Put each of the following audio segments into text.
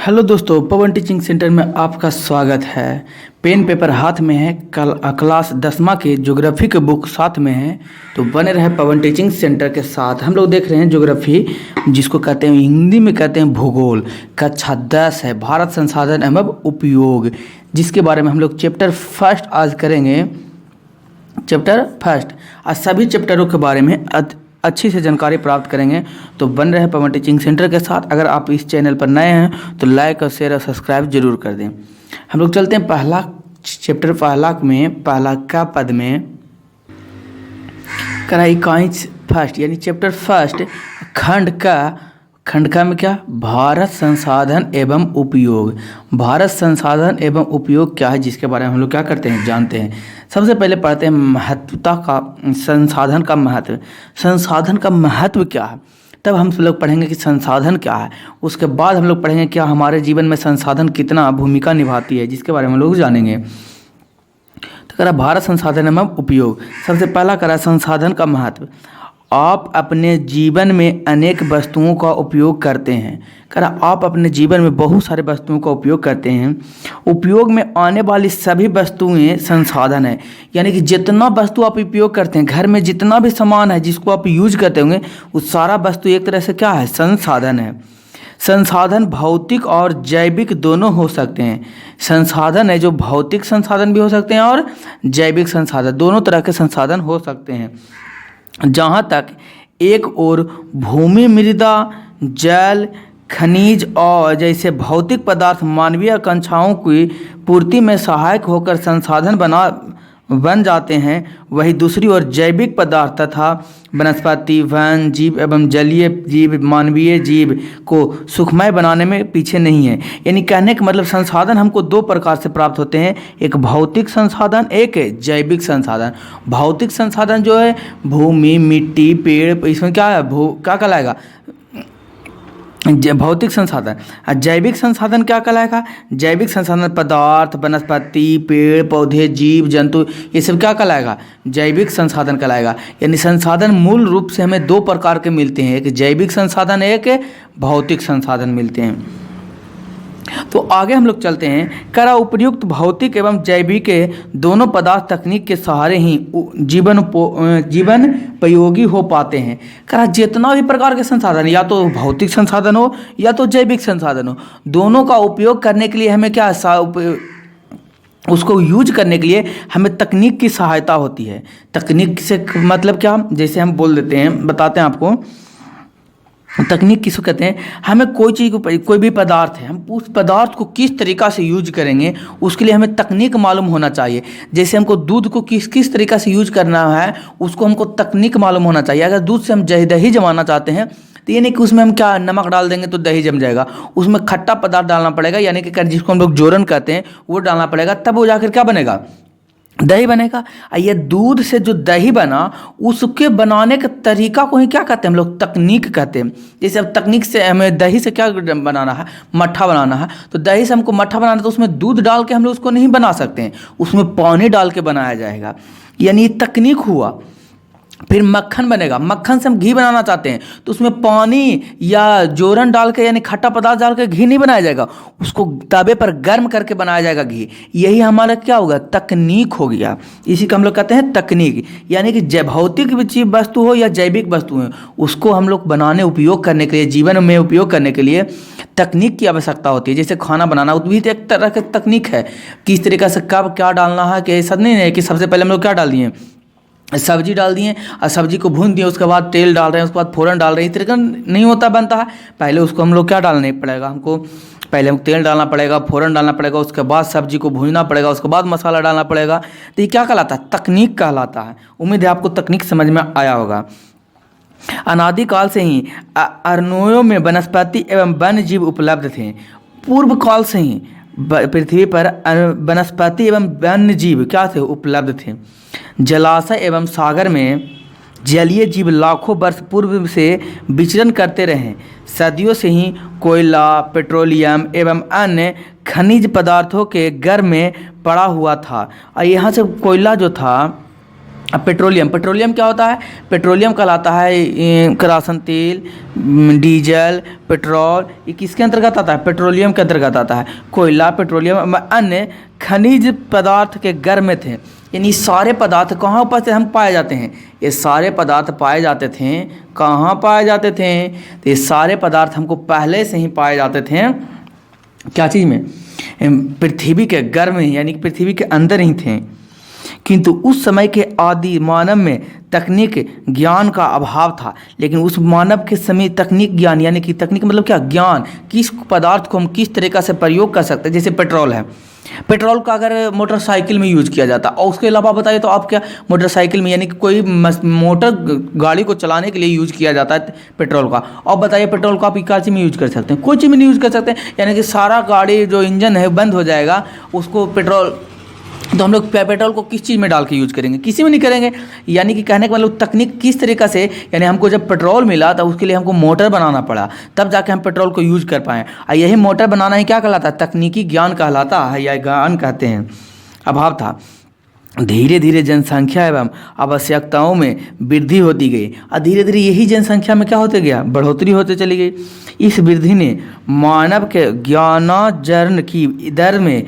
Hello दोस्तों, पवन teaching centre में आपका स्वागत है। पेन पेपर हाथ में है, कल क्लास 10वीं के ज्योग्राफी के बुक साथ में है, तो बने रहे पवन टीचिंग सेंटर के साथ। हम लोग देख रहे हैं ज्योग्राफी, जिसको कहते हैं हिंदी में कहते हैं भूगोल। कक्षा 10 है, भारत संसाधन एवं उपयोग, जिसके बारे में हम लोग चैप्टर फर्स्ट आज करेंगे। चैप्टर फर्स्ट आज सभी चैप्टरों के बारे में अच्छी से जानकारी प्राप्त करेंगे। तो बन रहे पवन टीचिंग सेंटर के साथ। अगर आप इस चैनल पर नए हैं तो लाइक और शेयर और सब्सक्राइब जरूर कर दें। हम लोग चलते हैं पहला चैप्टर पहला का पद में कराई काइंस फर्स्ट, यानी चैप्टर फर्स्ट खंड का में क्या, भारत संसाधन एवं उपयोग। भारत संसाधन एवं उपयोग क्या है, जिसके बारे में हम लोग क्या करते हैं, जानते हैं। सबसे पहले पढ़ते हैं महत्वता का, संसाधन का महत्व। संसाधन का महत्व क्या है, तब हम लोग पढ़ेंगे कि संसाधन क्या है। उसके बाद हम लोग पढ़ेंगे क्या हमारे जीवन में संसाधन कितना भूमिका निभाती है, जिसके बारे में हम लोग जानेंगे। तो करा भारत संसाधन एवं उपयोग। सबसे पहला करा संसाधन का महत्व। आप अपने जीवन में अनेक वस्तुओं का उपयोग करते हैं। करा आप अपने जीवन में बहुत सारे वस्तुओं का उपयोग करते हैं। उपयोग में आने वाली सभी वस्तुएं संसाधन है, यानी कि जितना वस्तु आप उपयोग करते हैं, घर में जितना भी सामान है जिसको आप यूज करते होंगे, वो सारा वस्तु एक तरह से क्या है, संसाधन है। संसाधन भौतिक और जैविक दोनों हो सकते हैं। संसाधन है जो भौतिक संसाधन भी हो सकते हैं और जैविक संसाधन, दोनों तरह के संसाधन हो सकते हैं। जहाँ तक एक और भूमि, मृदा, जल, खनिज और जैसे भौतिक पदार्थ मानवीय आकांक्षाओं की पूर्ति में सहायक होकर संसाधन बन जाते हैं, वही दूसरी ओर जैविक पदार्थ तथा वनस्पति, वन जीव एवं जलीय जीव मानवीय जीव को सुखमय बनाने में पीछे नहीं है। यानी कहने का मतलब संसाधन हमको दो प्रकार से प्राप्त होते हैं, एक भौतिक संसाधन, एक जैविक संसाधन। भौतिक संसाधन जो है भूमि, मिट्टी, पेड़, इसमें क्या है, क्या कहलाएगा, भौतिक संसाधन। और जैविक संसाधन क्या कहलाएगा, जैविक संसाधन पदार्थ, वनस्पति, पेड़ पौधे, जीव जंतु, ये सब क्या कहलाएगा, जैविक संसाधन कहलाएगा। यानी संसाधन मूल रूप से हमें दो प्रकार के मिलते हैं, एक जैविक संसाधन, एक भौतिक संसाधन मिलते हैं। तो आगे हम लोग चलते हैं। करा उपर्युक्त भौतिक एवं जैविक दोनों पदार्थ तकनीक के सहारे ही जीवन उपयोगी हो पाते हैं। करा जितना भी प्रकार के संसाधन, या तो भौतिक संसाधन हो या तो जैविक संसाधन हो, दोनों का उपयोग करने के लिए हमें क्या, उसको यूज करने के लिए हमें तकनीक की सहायता होती है। तकनीक से मतलब क्या, जैसे हम बोल देते हैं, बताते हैं आपको तकनीक किसको कहते हैं। हमें कोई चीज़ को, कोई भी पदार्थ है, हम उस पदार्थ को किस तरीक़ा से यूज करेंगे, उसके लिए हमें तकनीक मालूम होना चाहिए। जैसे हमको दूध को किस तरीक़ा से यूज करना है, उसको हमको तकनीक मालूम होना चाहिए। अगर दूध से हम दही जमाना चाहते हैं, तो ये नहीं कि उसमें हम क्या नमक डाल देंगे तो दही जम जाएगा, उसमें खट्टा पदार्थ डालना पड़ेगा, यानी कि जिसको हम लोग जोरन कहते हैं वो डालना पड़ेगा, तब वो जाकर क्या बनेगा, दही बनेगा। ये दूध से जो दही बना, उसके बनाने का तरीका को ही क्या कहते हैं हम लोग, तकनीक कहते हैं। जैसे अब तकनीक से हमें दही से क्या बनाना है, मट्ठा बनाना है, तो दही से हमको मट्ठा बनाना है, तो उसमें दूध डाल के हम लोग उसको नहीं बना सकते हैं, उसमें पानी डाल के बनाया जाएगा, यानी ये तकनीक हुआ। फिर मक्खन बनेगा, मक्खन से हम घी बनाना चाहते हैं, तो उसमें पानी या जोरन डाल के, यानी खट्टा पदार्थ डाल के घी नहीं बनाया जाएगा, उसको तवे पर गर्म करके बनाया जाएगा घी। यही हमारा क्या होगा, तकनीक हो गया। इसी को हम लोग कहते हैं तकनीक। यानी कि भौतिक चीज वस्तु हो या जैविक वस्तु हो, उसको हम लोग बनाने, उपयोग करने के लिए, जीवन में उपयोग करने के लिए तकनीक की आवश्यकता होती है। जैसे खाना बनाना, वो भी एक तरह की तकनीक है, किस तरीके से कब क्या डालना है, कि ऐसा नहीं है कि सबसे पहले हम लोग क्या डाल दिए, सब्जी डाल दिए और सब्जी को भून दिए, उसके बाद तेल डाल रहे हैं, उसके बाद फोरन डाल रहे हैं, इस तरीका नहीं होता, बनता है। पहले उसको हम लोग क्या डालना पड़ेगा, हमको पहले तेल डालना पड़ेगा, फोरन डालना पड़ेगा, उसके बाद सब्जी को भूनना पड़ेगा, उसके बाद मसाला डालना पड़ेगा। तो ये क्या कहलाता है, तकनीक कहलाता है। उम्मीद है आपको तकनीक समझ में आया होगा। अनादिकाल से ही अरण्यों में वनस्पति एवं वन्य जीव उपलब्ध थे। पूर्व काल से ही पृथ्वी पर वनस्पति एवं वन्य जीव क्या थे, उपलब्ध थे। जलाशय एवं सागर में जलीय जीव लाखों वर्ष पूर्व से विचरण करते रहे। सदियों से ही कोयला, पेट्रोलियम एवं अन्य खनिज पदार्थों के गर्भ में पड़ा हुआ था। और यहाँ से कोयला जो था, अब पेट्रोलियम क्या होता है? पेट्रोलियम कहलाता है किरासन तेल, डीजल, पेट्रोल, ये किसके अंतर्गत आता है? पेट्रोलियम के अंतर्गत आता है। कोयला, पेट्रोलियम, अन्य खनिज पदार्थ के गर्म थे। यानी सारे पदार्थ कहाँ पर से हम पाए जाते हैं? ये सारे पदार्थ पाए जाते थे, कहाँ पाए जाते थे? तो ये सारे पदार्थ हमको पहले से ही पाए जाते थे, क्या चीज़ में? पृथ्वी के गर्भ में, यानी कि पृथ्वी के अंदर ही थे। किंतु उस समय के आदि मानव में तकनीक ज्ञान का अभाव था। लेकिन उस मानव के समय तकनीक ज्ञान, यानी कि तकनीक मतलब क्या? ज्ञान, किस पदार्थ को हम किस तरीक़ा से प्रयोग कर सकते हैं। जैसे पेट्रोल है, पेट्रोल का अगर मोटरसाइकिल में यूज किया जाता और उसके अलावा बताइए तो आप क्या मोटरसाइकिल में, यानी कि कोई मोटर गाड़ी को चलाने के लिए यूज किया जाता है पेट्रोल का, और बताइए पेट्रोल को आप क्या चीज़ में यूज कर सकते हैं? कोई चीज़ में नहीं यूज कर सकते। यानी कि सारा गाड़ी जो इंजन है बंद हो जाएगा, उसको पेट्रोल, तो हम लोग पेट्रोल को किस चीज़ में डाल के यूज करेंगे? किसी में नहीं करेंगे। यानी कि कहने का मतलब तकनीक किस तरीक़ा से, यानी हमको जब पेट्रोल मिला तो उसके लिए हमको मोटर बनाना पड़ा, तब जाके हम पेट्रोल को यूज कर पाएँ। और यही मोटर बनाना ही क्या कहलाता है? तकनीकी ज्ञान कहलाता है, या ज्ञान कहते हैं। अभाव था। धीरे धीरे जनसंख्या एवं आवश्यकताओं में वृद्धि होती गई और धीरे धीरे यही जनसंख्या में क्या होते गया? बढ़ोतरी होते चली गई। इस वृद्धि ने मानव के ज्ञानार्जन की दर में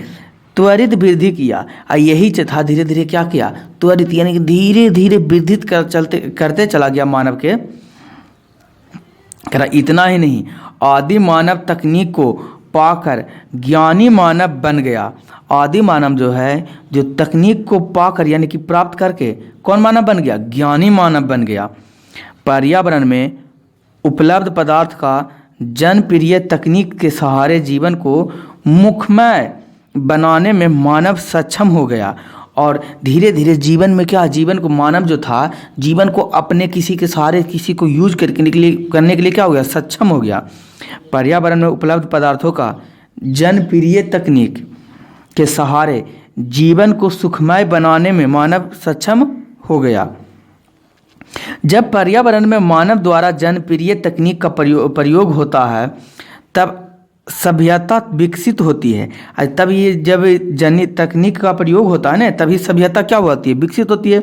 त्वरित वृद्धि किया और यही था धीरे धीरे क्या किया? त्वरित, यानी कि धीरे धीरे वृद्धित करते चला गया मानव के। इतना ही नहीं, आदि मानव तकनीक को पाकर ज्ञानी मानव बन गया। आदि मानव जो है, जो तकनीक को पाकर यानी कि प्राप्त करके कौन मानव बन गया? ज्ञानी मानव बन गया। पर्यावरण में उपलब्ध पदार्थ का जनप्रिय तकनीक के सहारे जीवन को मुखमय बनाने में मानव सक्षम हो गया। और धीरे धीरे जीवन में क्या? जीवन को, मानव जो था, जीवन को अपने किसी के सहारे, किसी को यूज करने के लिए क्या हो गया? सक्षम हो गया। पर्यावरण में उपलब्ध पदार्थों का जनप्रिय तकनीक के सहारे जीवन को सुखमय बनाने में मानव सक्षम हो गया। जब पर्यावरण में मानव द्वारा जनप्रिय तकनीक का प्रयोग होता है, तब सभ्यता विकसित होती है। तब ये जब तकनीक का प्रयोग होता है ना, तभी सभ्यता क्या होती है? विकसित होती है।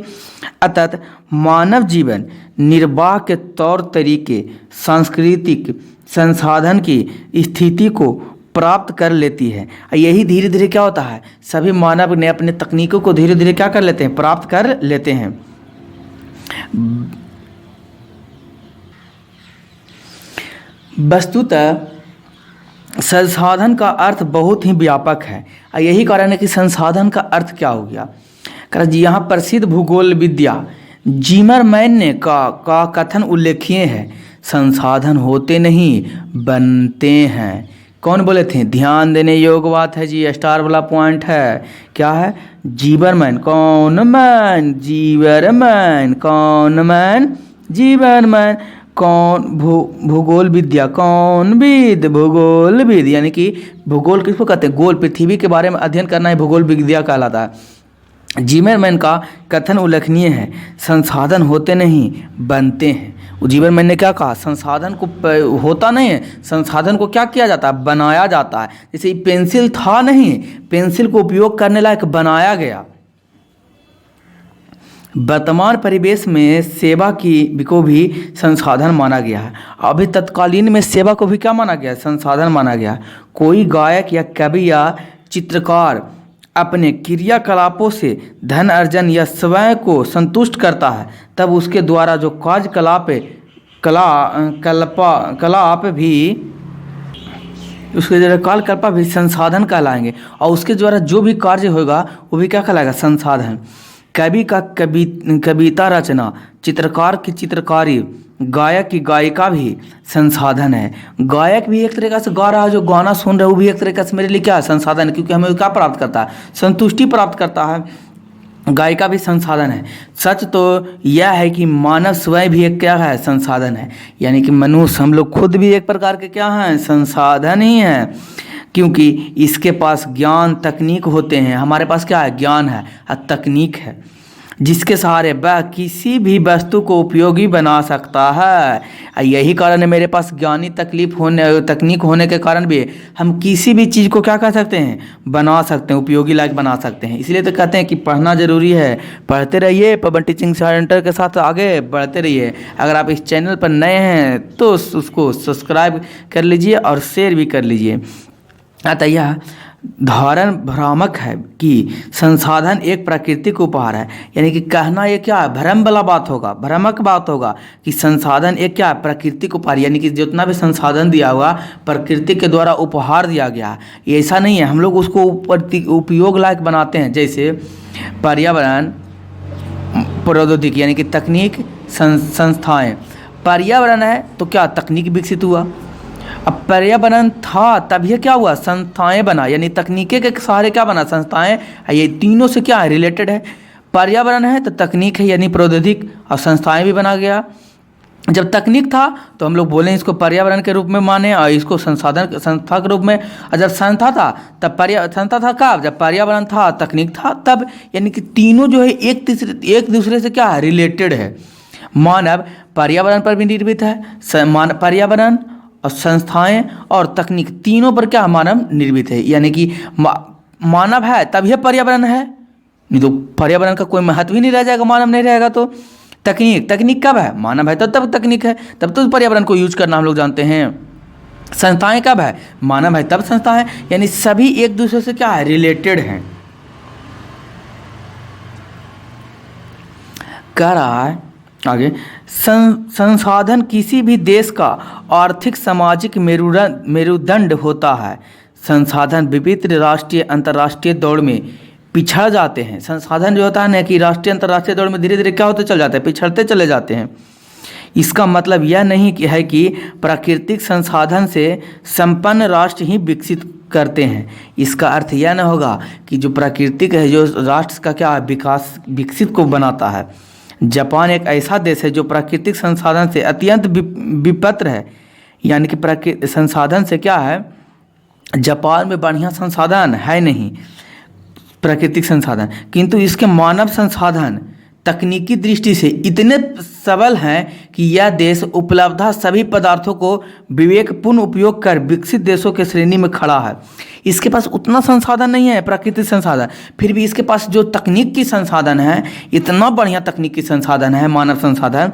अतः मानव जीवन निर्वाह के तौर तरीके, सांस्कृतिक संसाधन की स्थिति को प्राप्त कर लेती है। यही धीरे धीरे क्या होता है? सभी मानव ने अपने तकनीकों को धीरे धीरे क्या कर लेते हैं? प्राप्त कर लेते हैं। वस्तुतः संसाधन का अर्थ बहुत ही व्यापक है। यही कारण है कि संसाधन का अर्थ क्या हो गया? कारण जी यहाँ प्रसिद्ध भूगोल विद्या जिमरमैन ने का कथन उल्लेखनीय है। संसाधन होते नहीं, बनते हैं। कौन बोले थे? ध्यान देने योग्य बात है जी, स्टार वाला पॉइंट है। क्या है? जीबरमैन। कौन मैन? जीबरमैन। कौन मैन? जीबरमैन। कौन? भूगोल विद्या। कौन विद? भूगोल विद। यानी कि भूगोल किसको कहते हैं? गोल, पृथ्वी के बारे में अध्ययन करना ही भूगोल विद्या कहलाता है। जिमरमैन का कथन उल्लेखनीय है। संसाधन होते नहीं, बनते हैं। जिमरमैन ने क्या कहा? संसाधन को होता नहीं है, संसाधन को क्या किया जाता है? बनाया जाता है। जैसे पेंसिल था नहीं, पेंसिल को उपयोग करने लायक बनाया गया। वर्तमान परिवेश में सेवा को भी संसाधन माना गया है। अभी तत्कालीन में सेवा को भी क्या माना गया? संसाधन माना गया। कोई गायक या कवि या चित्रकार अपने क्रियाकलापों से धन अर्जन या स्वयं को संतुष्ट करता है, तब उसके द्वारा जो कलाप भी उसके द्वारा कालकल्पा भी संसाधन कहलाएंगे। और उसके द्वारा जो भी कार्य होगा वो भी क्या कहलाएगा? संसाधन। कवि का कविता रचना, चित्रकार की चित्रकारी, गायक की गायिका भी संसाधन है। गायक भी एक तरीक़ा से गा रहा है, जो गाना सुन रहा है वो भी एक तरीक़ा से मेरे लिए क्या है? संसाधन है, क्योंकि हमें क्या प्राप्त करता है? संतुष्टि प्राप्त करता है। गायिका भी संसाधन है। सच तो यह है कि मानव स्वयं भी एक क्या है? संसाधन है। यानी कि मनुष्य, हम लोग खुद भी एक प्रकार के क्या हैं? संसाधन ही हैं, क्योंकि इसके पास ज्ञान तकनीक होते हैं। हमारे पास क्या है? ज्ञान है और तकनीक है। जिसके सहारे वह किसी भी वस्तु को उपयोगी बना सकता है। यही कारण है मेरे पास ज्ञानी तकनीक होने के कारण भी हम किसी भी चीज़ को क्या कर सकते हैं, बना सकते हैं, उपयोगी लायक बना सकते हैं। इसलिए तो कहते हैं कि पढ़ना ज़रूरी है। पढ़ते रहिए, पवन टीचिंग सेंटर के साथ आगे बढ़ते रहिए। अगर आप इस चैनल पर नए हैं तो उसको सब्सक्राइब कर लीजिए और शेयर भी कर लीजिए। अतः यह धारण भ्रामक है कि संसाधन एक प्राकृतिक उपहार है। यानी कि कहना ये क्या है, भ्रम वाला बात होगा, भ्रामक बात होगा कि संसाधन एक क्या है, प्राकृतिक उपहार। यानी कि जितना भी संसाधन दिया हुआ प्रकृति के द्वारा उपहार दिया गया है। ये ऐसा नहीं है, हम लोग उसको उपयोग लायक बनाते हैं। जैसे पर्यावरण, प्रौद्योगिकी यानी कि तकनीक, संस्थाएं। पर्यावरण है तो क्या तकनीक विकसित हुआ। अब पर्यावरण था तब ये क्या हुआ, संस्थाएं बना। यानी तकनीके के सहारे क्या बना, संस्थाएं। ये तीनों से क्या है, रिलेटेड है। पर्यावरण है तो तकनीक है यानी प्रौद्योगिक, और संस्थाएं भी बना गया। जब तकनीक था तो हम लोग बोलें इसको पर्यावरण के रूप में माने और इसको संस्था के रूप में। और जब संस्था था तब संस्था था कब, जब पर्यावरण था, तकनीक था तब। यानी कि तीनों जो है एक दूसरे से क्या है, रिलेटेड है। मानव पर्यावरण पर भी निर्मित है। पर्यावरण और संस्थाएं और तकनीक तीनों पर क्या मानव निर्मित है। यानी कि मानव है तब यह पर्यावरण है, नहीं तो पर्यावरण का कोई महत्व ही नहीं रह जाएगा, मानव नहीं रहेगा तो। तकनीक कब है, मानव है तब तकनीक है, तब तो पर्यावरण को यूज करना हम लोग जानते हैं। संस्थाएं कब है, मानव है तब संस्था है। यानी सभी एक दूसरे से क्या है, रिलेटेड हैं। कह रहा है आगे, संसाधन किसी भी देश का आर्थिक सामाजिक मेरुदंड होता है। संसाधन विभिन्न राष्ट्रीय अंतर्राष्ट्रीय दौड़ में पिछड़ जाते हैं। संसाधन जो होता है ना कि राष्ट्रीय अंतर्राष्ट्रीय दौड़ में धीरे धीरे क्या होते चल जाते हैं, पिछड़ते चले जाते हैं। इसका मतलब यह नहीं है कि प्राकृतिक संसाधन से संपन्न राष्ट्र ही विकसित करते हैं। इसका अर्थ यह न होगा कि जो प्राकृतिक है, जो राष्ट्र का क्या विकास विकसित को बनाता है। जापान एक ऐसा देश है जो प्राकृतिक संसाधन से अत्यंत विपत्र है। यानी कि प्राकृतिक संसाधन से क्या है, जापान में बढ़िया संसाधन है नहीं प्राकृतिक संसाधन, किंतु इसके मानव संसाधन तकनीकी दृष्टि से इतने सबल हैं कि यह देश उपलब्ध सभी पदार्थों को विवेकपूर्ण उपयोग कर विकसित देशों के श्रेणी में खड़ा है। इसके पास उतना संसाधन नहीं है प्राकृतिक संसाधन, फिर भी इसके पास जो तकनीक की संसाधन है, इतना बढ़िया तकनीकी संसाधन है, मानव संसाधन,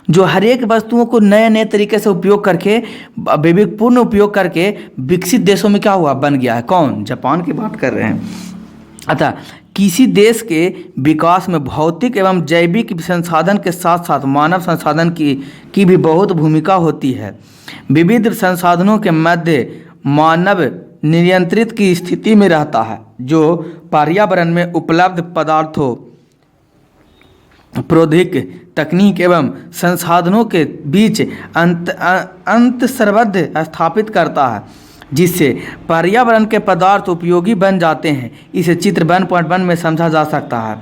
जो हर एक वस्तुओं को नए नए तरीके से उपयोग करके, विवेकपूर्ण उपयोग करके विकसित देशों में क्या हुआ, बन गया है। कौन, जापान की बात कर रहे हैं। अतः किसी देश के विकास में भौतिक एवं जैविक संसाधन के साथ साथ मानव संसाधन की भी बहुत भूमिका होती है। विविध संसाधनों के मध्य मानव नियंत्रित की स्थिति में रहता है, जो पर्यावरण में उपलब्ध पदार्थों, प्रौद्योगिक तकनीक एवं संसाधनों के बीच अंतर्संबंध स्थापित करता है, जिससे पर्यावरण के पदार्थ उपयोगी बन जाते हैं। इसे चित्र 1.1 में समझा जा सकता है।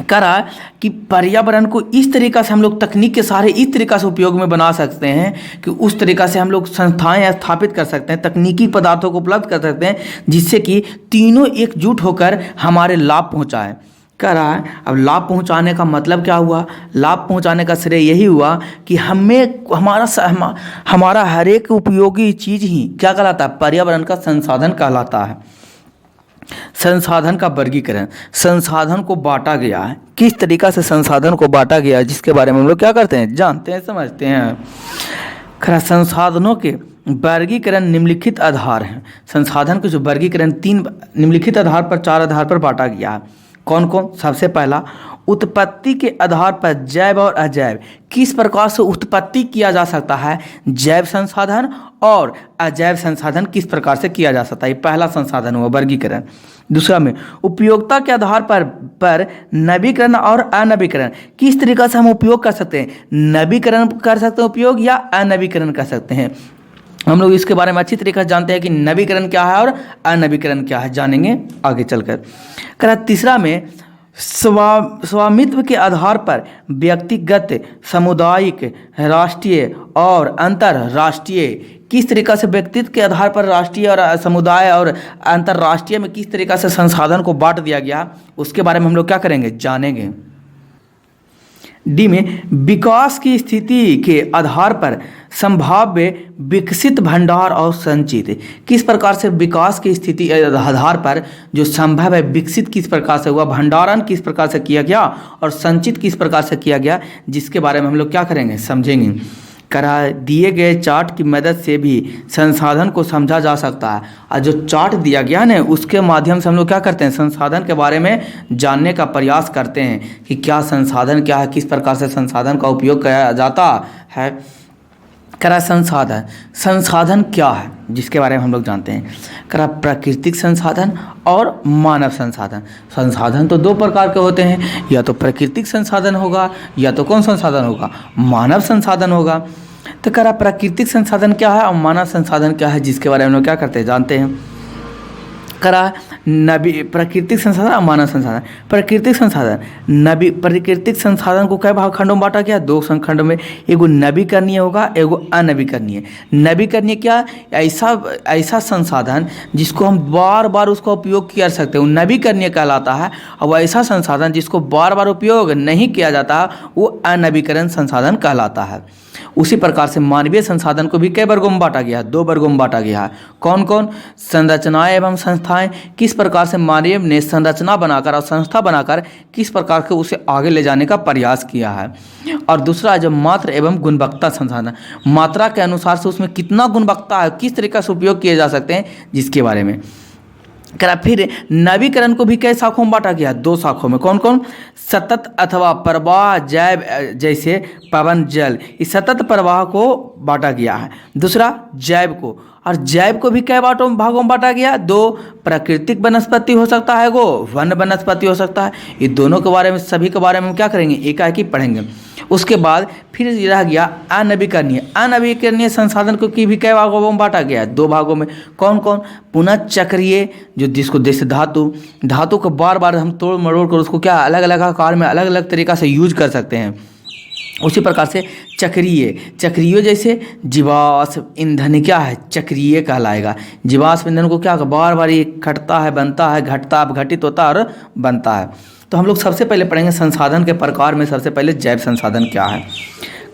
करा कि पर्यावरण को इस तरीक़ा से हम लोग तकनीक के सहारे इस तरीक़ा से उपयोग में बना सकते हैं कि उस तरीक़ा से हम लोग संस्थाएं स्थापित कर सकते हैं, तकनीकी पदार्थों को उपलब्ध कर सकते हैं, जिससे कि तीनों एकजुट होकर हमारे लाभ पहुँचाएँ। कह रहा है अब लाभ पहुंचाने का मतलब क्या हुआ, लाभ पहुंचाने का श्रेय यही हुआ कि हमारा हर एक उपयोगी चीज़ ही क्या कहलाता है, पर्यावरण का संसाधन कहलाता है। संसाधन का वर्गीकरण, संसाधन को बांटा गया है। किस तरीक़ा से संसाधन को बांटा गया है, जिसके बारे में हम लोग क्या करते हैं, जानते हैं, समझते हैं। खैर, संसाधनों के वर्गीकरण निम्नलिखित आधार हैं। संसाधन के जो वर्गीकरण 3 निम्नलिखित आधार पर 4 आधार पर बांटा गया है। कौन कौन, सबसे पहला उत्पत्ति के आधार पर जैव और अजैव। किस प्रकार से उत्पत्ति किया जा सकता है, जैव संसाधन और अजैव संसाधन किस प्रकार से किया जा सकता है, ये पहला संसाधन हुआ वर्गीकरण। दूसरा में उपयोगिता के आधार पर नवीकरण और अनवीकरण। किस तरीक़ा से हम उपयोग कर सकते हैं, नवीकरण कर सकते हैं उपयोग या अनवीकरण कर सकते हैं। हम लोग इसके बारे में अच्छी तरीके से जानते हैं कि नवीकरण क्या है और अनवीकरण क्या है, जानेंगे आगे चलकर। तीसरा में स्वामित्व के आधार पर व्यक्तिगत, सामुदायिक, राष्ट्रीय और अंतर्राष्ट्रीय, किस तरीक़ा से व्यक्तित्व के आधार पर राष्ट्रीय और समुदाय और अंतर्राष्ट्रीय में किस तरीक़ा से संसाधन को बांट दिया गया, उसके बारे में हम लोग क्या करेंगे, जानेंगे। डी में विकास की स्थिति के आधार पर संभाव्य विकसित भंडार और संचित, किस प्रकार से विकास की स्थिति के आधार पर जो संभव है विकसित किस प्रकार से हुआ, भंडारण किस प्रकार से किया गया और संचित किस प्रकार से किया गया, जिसके बारे में हम लोग क्या करेंगे, समझेंगे। करा दिए गए चार्ट की मदद से भी संसाधन को समझा जा सकता है। और जो चार्ट दिया गया ना उसके माध्यम से हम लोग क्या करते हैं, संसाधन के बारे में जानने का प्रयास करते हैं कि क्या संसाधन क्या है, किस प्रकार से संसाधन का उपयोग किया जाता है। करा संसाधन, संसाधन क्या है जिसके बारे में हम लोग जानते हैं। करा प्राकृतिक संसाधन और मानव संसाधन। संसाधन तो दो प्रकार के होते हैं, या तो प्राकृतिक संसाधन होगा या तो कौन संसाधन होगा, मानव संसाधन होगा। तो करा प्राकृतिक संसाधन क्या है और मानव संसाधन क्या है, जिसके बारे में हम लोग क्या करते हैं, जानते हैं। करा प्राकृतिक संसाधन और मानव संसाधन। प्राकृतिक संसाधन प्राकृतिक संसाधन को कई भाग खंडों में बांटा गया, दो खंडों में, एगो नवीकरणीय होगा, एगो अनवीकरणीय। नवीकरणीय क्या, ऐसा संसाधन जिसको हम बार बार उसका उपयोग कर सकते हैं, वो नवीकरणीय कहलाता है। और ऐसा संसाधन जिसको बार बार उपयोग नहीं किया जाता वो अनवीकरण संसाधन कहलाता है। उसी प्रकार से मानवीय संसाधन को भी कई वर्गों में बांटा गया है, दो वर्गों में बांटा गया है। कौन कौन, संरचनाएं एवं संस्थाएं, किस प्रकार से मानव ने संरचना बनाकर और संस्था बनाकर किस प्रकार के उसे आगे ले जाने का प्रयास किया है। और दूसरा है जो मात्रा एवं गुणवत्ता संसाधन, मात्रा के अनुसार से उसमें कितना गुणवत्ता है, किस तरीके से उपयोग किए जा सकते हैं, जिसके बारे में। फिर नवीकरण को भी कई शाखों में बांटा गया, दो शाखों में। कौन कौन, सतत अथवा प्रवाह जैव, जैसे पवन जल, इस सतत प्रवाह को बांटा गया है। दूसरा जैव को, और जैव को भी कई भागों में बांटा गया, दो प्राकृतिक वनस्पति हो सकता है, वो वन वनस्पति हो सकता है। ये दोनों के बारे में, सभी के बारे में हम क्या करेंगे, एकाएक ही पढ़ेंगे। उसके बाद फिर रह गया अनवीकरणीय। अनवीकरणीय संसाधन को की भी कई भागों में बांटा गया है, दो भागों में। कौन कौन, पुनः चक्रीय, जो जिसको जैसे धातु को बार बार हम तोड़ मरोड़ कर उसको क्या अलग अलग आकार में अलग अलग तरीक़ा से यूज कर सकते हैं। उसी प्रकार से चक्रीय जैसे जीवाश्म ईंधन क्या है, चक्रीय कहलाएगा। जीवाश्म ईंधन को क्या बार बार ये घटता है, बनता है, घटता घटित होता है और बनता है। तो हम लोग सबसे पहले पढ़ेंगे संसाधन के प्रकार में सबसे पहले जैव संसाधन क्या है।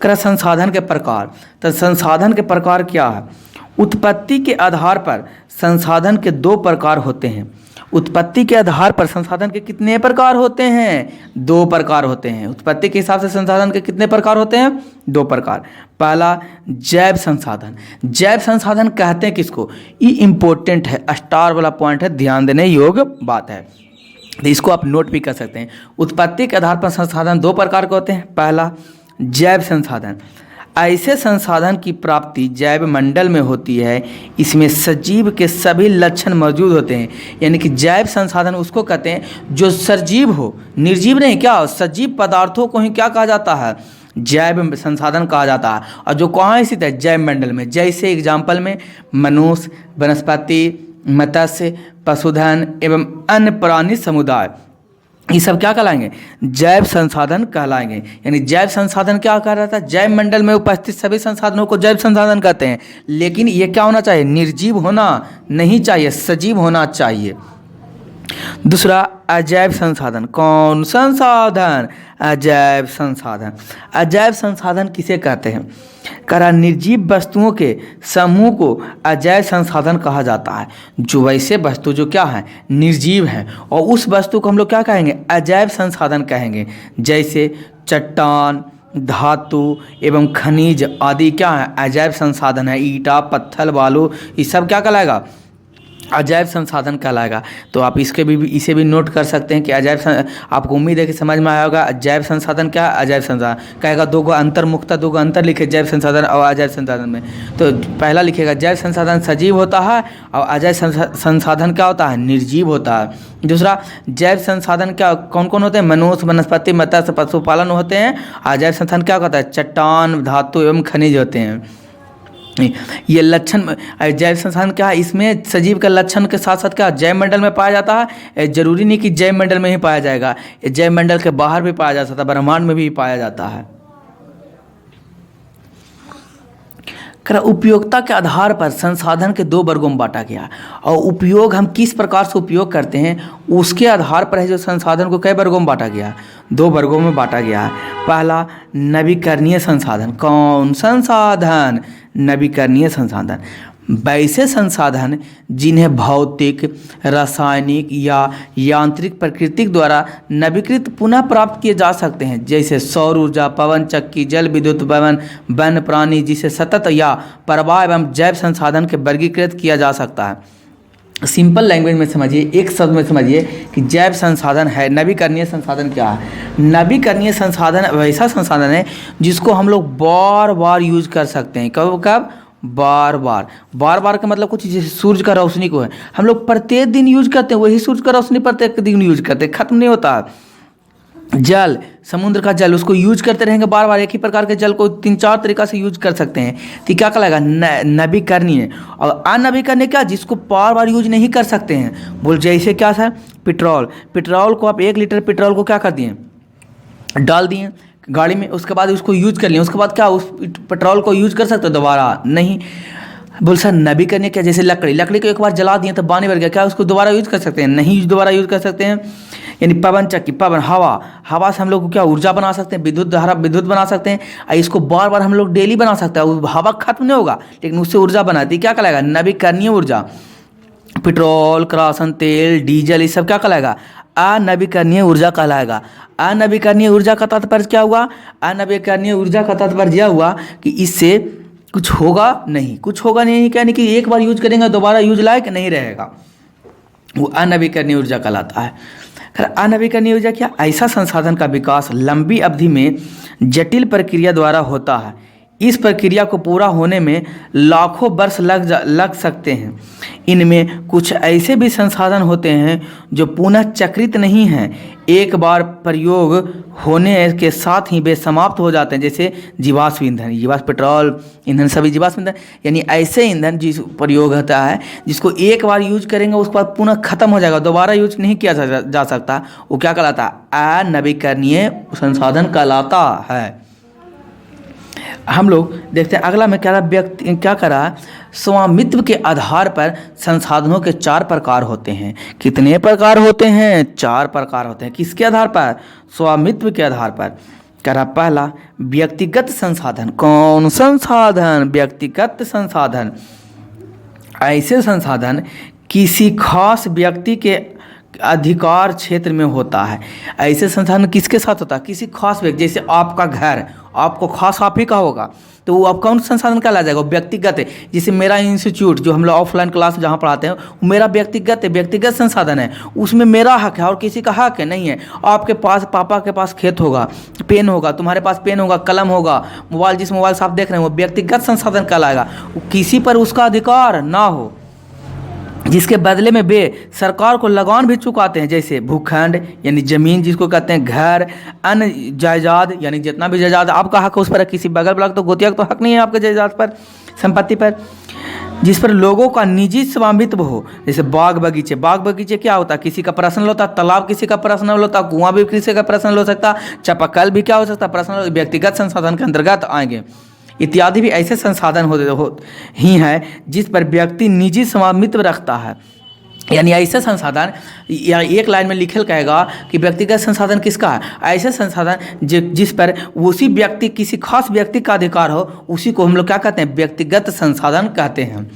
करा संसाधन के प्रकार, तो संसाधन के प्रकार क्या है। उत्पत्ति के आधार पर संसाधन के दो प्रकार होते हैं। उत्पत्ति के आधार पर संसाधन के कितने प्रकार होते हैं, दो प्रकार होते हैं। उत्पत्ति के हिसाब से संसाधन के कितने प्रकार होते हैं, दो प्रकार। पहला जैव संसाधन। जैव संसाधन कहते हैं किसको, ये इंपॉर्टेंट है, स्टार वाला पॉइंट है, ध्यान देने योग्य बात है, तो इसको आप नोट भी कर सकते हैं। उत्पत्ति के आधार पर संसाधन दो प्रकार के होते हैं। पहला जैव संसाधन, ऐसे संसाधन की प्राप्ति जैव मंडल में होती है, इसमें सजीव के सभी लक्षण मौजूद होते हैं। यानी कि जैव संसाधन उसको कहते हैं जो सजीव हो, निर्जीव नहीं, क्या सजीव पदार्थों को ही क्या कहा जाता है, जैव संसाधन कहा जाता है। और जो कहाँ स्थित है, जैव मंडल में। जैसे एग्जाम्पल में मनुष्य, वनस्पति, मत्स्य, पशुधन एवं अन्य प्राणी समुदाय, ये सब क्या कहलाएंगे, जैव संसाधन कहलाएंगे। यानी जैव संसाधन क्या कह रहा था, जैव मंडल में उपस्थित सभी संसाधनों को जैव संसाधन कहते हैं। लेकिन ये क्या होना चाहिए, निर्जीव होना नहीं चाहिए, सजीव होना चाहिए। दूसरा अजैव संसाधन। कौन संसाधन, अजैव संसाधन। अजैव संसाधन किसे कहते हैं, करा निर्जीव वस्तुओं के समूह को अजैव संसाधन कहा जाता है। जो वैसे वस्तु जो क्या है, निर्जीव हैं, और उस वस्तु को हम लोग क्या कहेंगे, अजैव संसाधन कहेंगे। जैसे चट्टान, धातु एवं खनिज आदि क्या है, अजैव संसाधन है। ईंटा, पत्थर, बालू, ये सब क्या कहलाएगा, अजैव संसाधन कहलाएगा। तो आप इसे भी नोट कर सकते हैं कि अजैव, आपको उम्मीद है कि समझ में आया होगा अजैव संसाधन क्या है। अजैव संसाधन कहेगा दो अंतर मुख्यतः दो अंतर लिखे जैव संसाधन और अजैव संसाधन में। तो पहला लिखेगा जैव संसाधन सजीव होता है और अजैव संसाधन क्या होता है, निर्जीव होता है। दूसरा जैव संसाधन क्या कौन कौन होते हैं, मनुष्य, वनस्पति, मत्स्य, पशुपालन होते हैं। अजैव संसाधन क्या होता है, चट्टान, धातु एवं खनिज होते हैं। ये लक्षण जैव संसाधन क्या है, इसमें सजीव का लक्षण के साथ साथ क्या जैव मंडल में पाया जाता है। जरूरी नहीं कि जैव मंडल में ही पाया जाएगा, ये जैव मंडल के बाहर भी पाया जा सकता है, ब्रह्मांड में भी पाया जाता है। उपयोगिता के आधार पर संसाधन के दो वर्गों में बांटा गया, और उपयोग हम किस प्रकार से उपयोग करते हैं उसके आधार पर है जो संसाधन को कई वर्गों में बांटा गया, दो वर्गों में बांटा गया है। पहला नवीकरणीय संसाधन। कौन संसाधन? नवीकरणीय संसाधन वैसे संसाधन जिन्हें भौतिक, रासायनिक या यांत्रिक प्रकृति द्वारा नवीकृत पुनः प्राप्त किए जा सकते हैं, जैसे सौर ऊर्जा, पवन चक्की, जल विद्युत, वन प्राणी, जिसे सतत या प्रवाह एवं जैव संसाधन के वर्गीकृत किया जा सकता है। सिंपल लैंग्वेज में समझिए, एक शब्द में समझिए कि जैव संसाधन है। नवीकरणीय संसाधन क्या है? नवीकरणीय संसाधन वैसा संसाधन है जिसको हम लोग बार बार यूज कर सकते हैं। कब कब? बार बार का मतलब कुछ, जैसे सूरज का रोशनी को है हम लोग प्रत्येक दिन यूज करते हैं, वही सूरज का रोशनी प्रत्येक दिन यूज करते हैं, खत्म नहीं होता। जल, समुद्र का जल, उसको यूज करते रहेंगे बार बार, एक ही प्रकार के जल को 3-4 तरीका से यूज कर सकते हैं। तो क्या कहलाएगा? नवीकरणीय। और अनवीकरणीय क्या? जिसको बार बार यूज नहीं कर सकते हैं। बोल जैसे क्या सर? पेट्रोल को आप 1 लीटर पेट्रोल को क्या कर दिए? डाल दिए गाड़ी में, उसके बाद उसको यूज कर लिया, उसके बाद क्या उस पेट्रोल को यूज कर सकते हो दोबारा? नहीं। बोल सर नवीकरणीय क्या? जैसे लकड़ी को एक बार जला दिए तो पानी भर गया, क्या उसको दोबारा यूज कर सकते हैं? नहीं, दोबारा यूज कर सकते हैं। यानी पवन चक्की, हवा से हम लोग क्या ऊर्जा बना सकते हैं, विद्युत बना सकते हैं। इसको बार बार हम लोग डेली बना सकते हैं, हवा खत्म नहीं होगा लेकिन उससे ऊर्जा बनाती, क्या कहलाएगा? नवीकरणीय ऊर्जा। पेट्रोल, केरोसिन तेल, डीजल, ये सब क्या कहलाएगा? अनवीकरणीय ऊर्जा कहलाएगा। अनवीकरणीय ऊर्जा का तात्पर्य क्या हुआ? अनवीकरणीय ऊर्जा का तात्पर्य यह हुआ कि इससे कुछ होगा नहीं, क्या नहीं कि एक बार यूज करेंगे दोबारा यूज लायक नहीं रहेगा, वो अनवीकरणीय ऊर्जा कहलाता है। अनवीकरणीय ऊर्जा क्या? ऐसा संसाधन का विकास लंबी अवधि में जटिल प्रक्रिया द्वारा होता है। इस प्रक्रिया को पूरा होने में लाखों वर्ष लग सकते हैं। इनमें कुछ ऐसे भी संसाधन होते हैं जो पुनः चक्रित नहीं हैं, एक बार प्रयोग होने के साथ ही वे समाप्त हो जाते हैं, जैसे जीवाश्म ईंधन, पेट्रोल ईंधन, सभी जीवाश्म ईंधन। यानी ऐसे ईंधन जिस प्रयोग होता है जिसको एक बार यूज करेंगे उसके बाद पुनः खत्म हो जाएगा, दोबारा यूज नहीं किया जा सकता, वो क्या कहलाता है? अनवीकरणीय संसाधन कहलाता है। हम लोग देखते हैं अगला में क्या व्यक्ति क्या करा? स्वामित्व के आधार पर संसाधनों के 4 प्रकार होते हैं। कितने प्रकार होते हैं? 4 प्रकार होते हैं। किसके आधार पर? स्वामित्व के आधार पर। करा पहला व्यक्तिगत संसाधन। कौन संसाधन? व्यक्तिगत संसाधन। ऐसे संसाधन किसी खास व्यक्ति के अधिकार क्षेत्र में होता है। ऐसे संसाधन किसके साथ होता है? किसी खास व्यक्ति, जैसे आपका घर आपको खास आप ही का होगा तो वो आप कौन संसाधन का ला जाएगा? व्यक्तिगत है। जैसे मेरा इंस्टीट्यूट जो हम लोग ऑफलाइन क्लास जहाँ पढ़ाते हैं वो मेरा व्यक्तिगत है, व्यक्तिगत संसाधन है, उसमें मेरा हक है और किसी का हक है नहीं है। आपके पास, पापा के पास खेत होगा, पेन होगा, तुम्हारे पास पेन होगा, कलम होगा, मोबाइल, जिस मोबाइल से आप देख रहे हैं वो व्यक्तिगत संसाधन कहलाएगा। किसी पर उसका अधिकार ना हो, जिसके बदले में वे सरकार को लगान भी चुकाते हैं, जैसे भूखंड यानी जमीन जिसको कहते हैं, घर, अन्य जायदाद यानी जितना भी जायदाद आपका हक है उस पर, किसी बगल वाला तो गोतिया का तो हक नहीं है आपके जायदाद पर, संपत्ति पर, जिस पर लोगों का निजी स्वामित्व हो। जैसे बाग बगीचे क्या होता है? किसी का पर्सनल होता है, तालाब किसी का पर्सनल होता है, कुआं भी किसी का पर्सनल हो सकता, चापाकल भी क्या हो सकता है? पर्सनल, व्यक्तिगत संसाधन के अंतर्गत आएंगे। इत्यादि भी ऐसे संसाधन ही हैं जिस पर व्यक्ति निजी स्वामित्व रखता है। यानी ऐसे संसाधन, या एक लाइन में लिखल कहेगा कि व्यक्तिगत संसाधन किसका है? ऐसे संसाधन जिस पर उसी व्यक्ति, किसी खास व्यक्ति का अधिकार हो, उसी को हम लोग क्या कहते हैं? व्यक्तिगत संसाधन कहते हैं।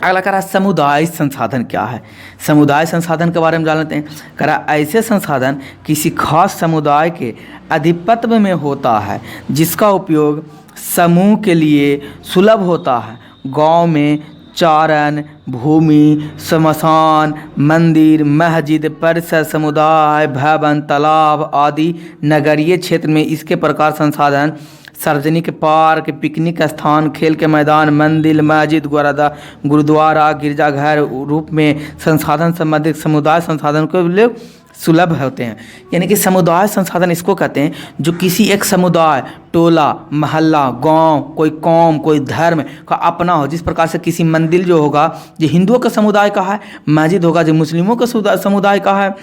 अगला करा समुदाय संसाधन क्या है? समुदाय संसाधन के बारे में जान लेते हैं। करा ऐसे संसाधन किसी खास समुदाय के अधिपत्य में होता है जिसका उपयोग समूह के लिए सुलभ होता है। गांव में चारण भूमि, श्मशान, मंदिर, मस्जिद, परिसर, समुदाय भवन, तालाब आदि नगरीय क्षेत्र में इसके प्रकार संसाधन सार्वजनिक पार्क, पिकनिक स्थान, खेल के मैदान, मंदिर, मस्जिद, गुरुद्वारा, गिरजाघर रूप में संसाधन संबंधित समुदाय संसाधन को सुलभ होते हैं। यानी कि समुदाय संसाधन इसको कहते हैं जो किसी एक समुदाय, टोला, मोहल्ला, गांव, कोई कौम, कोई धर्म का अपना हो। जिस प्रकार से किसी मंदिर जो होगा जो हिंदुओं का समुदाय का है, मस्जिद होगा जो मुस्लिमों का समुदाय का है,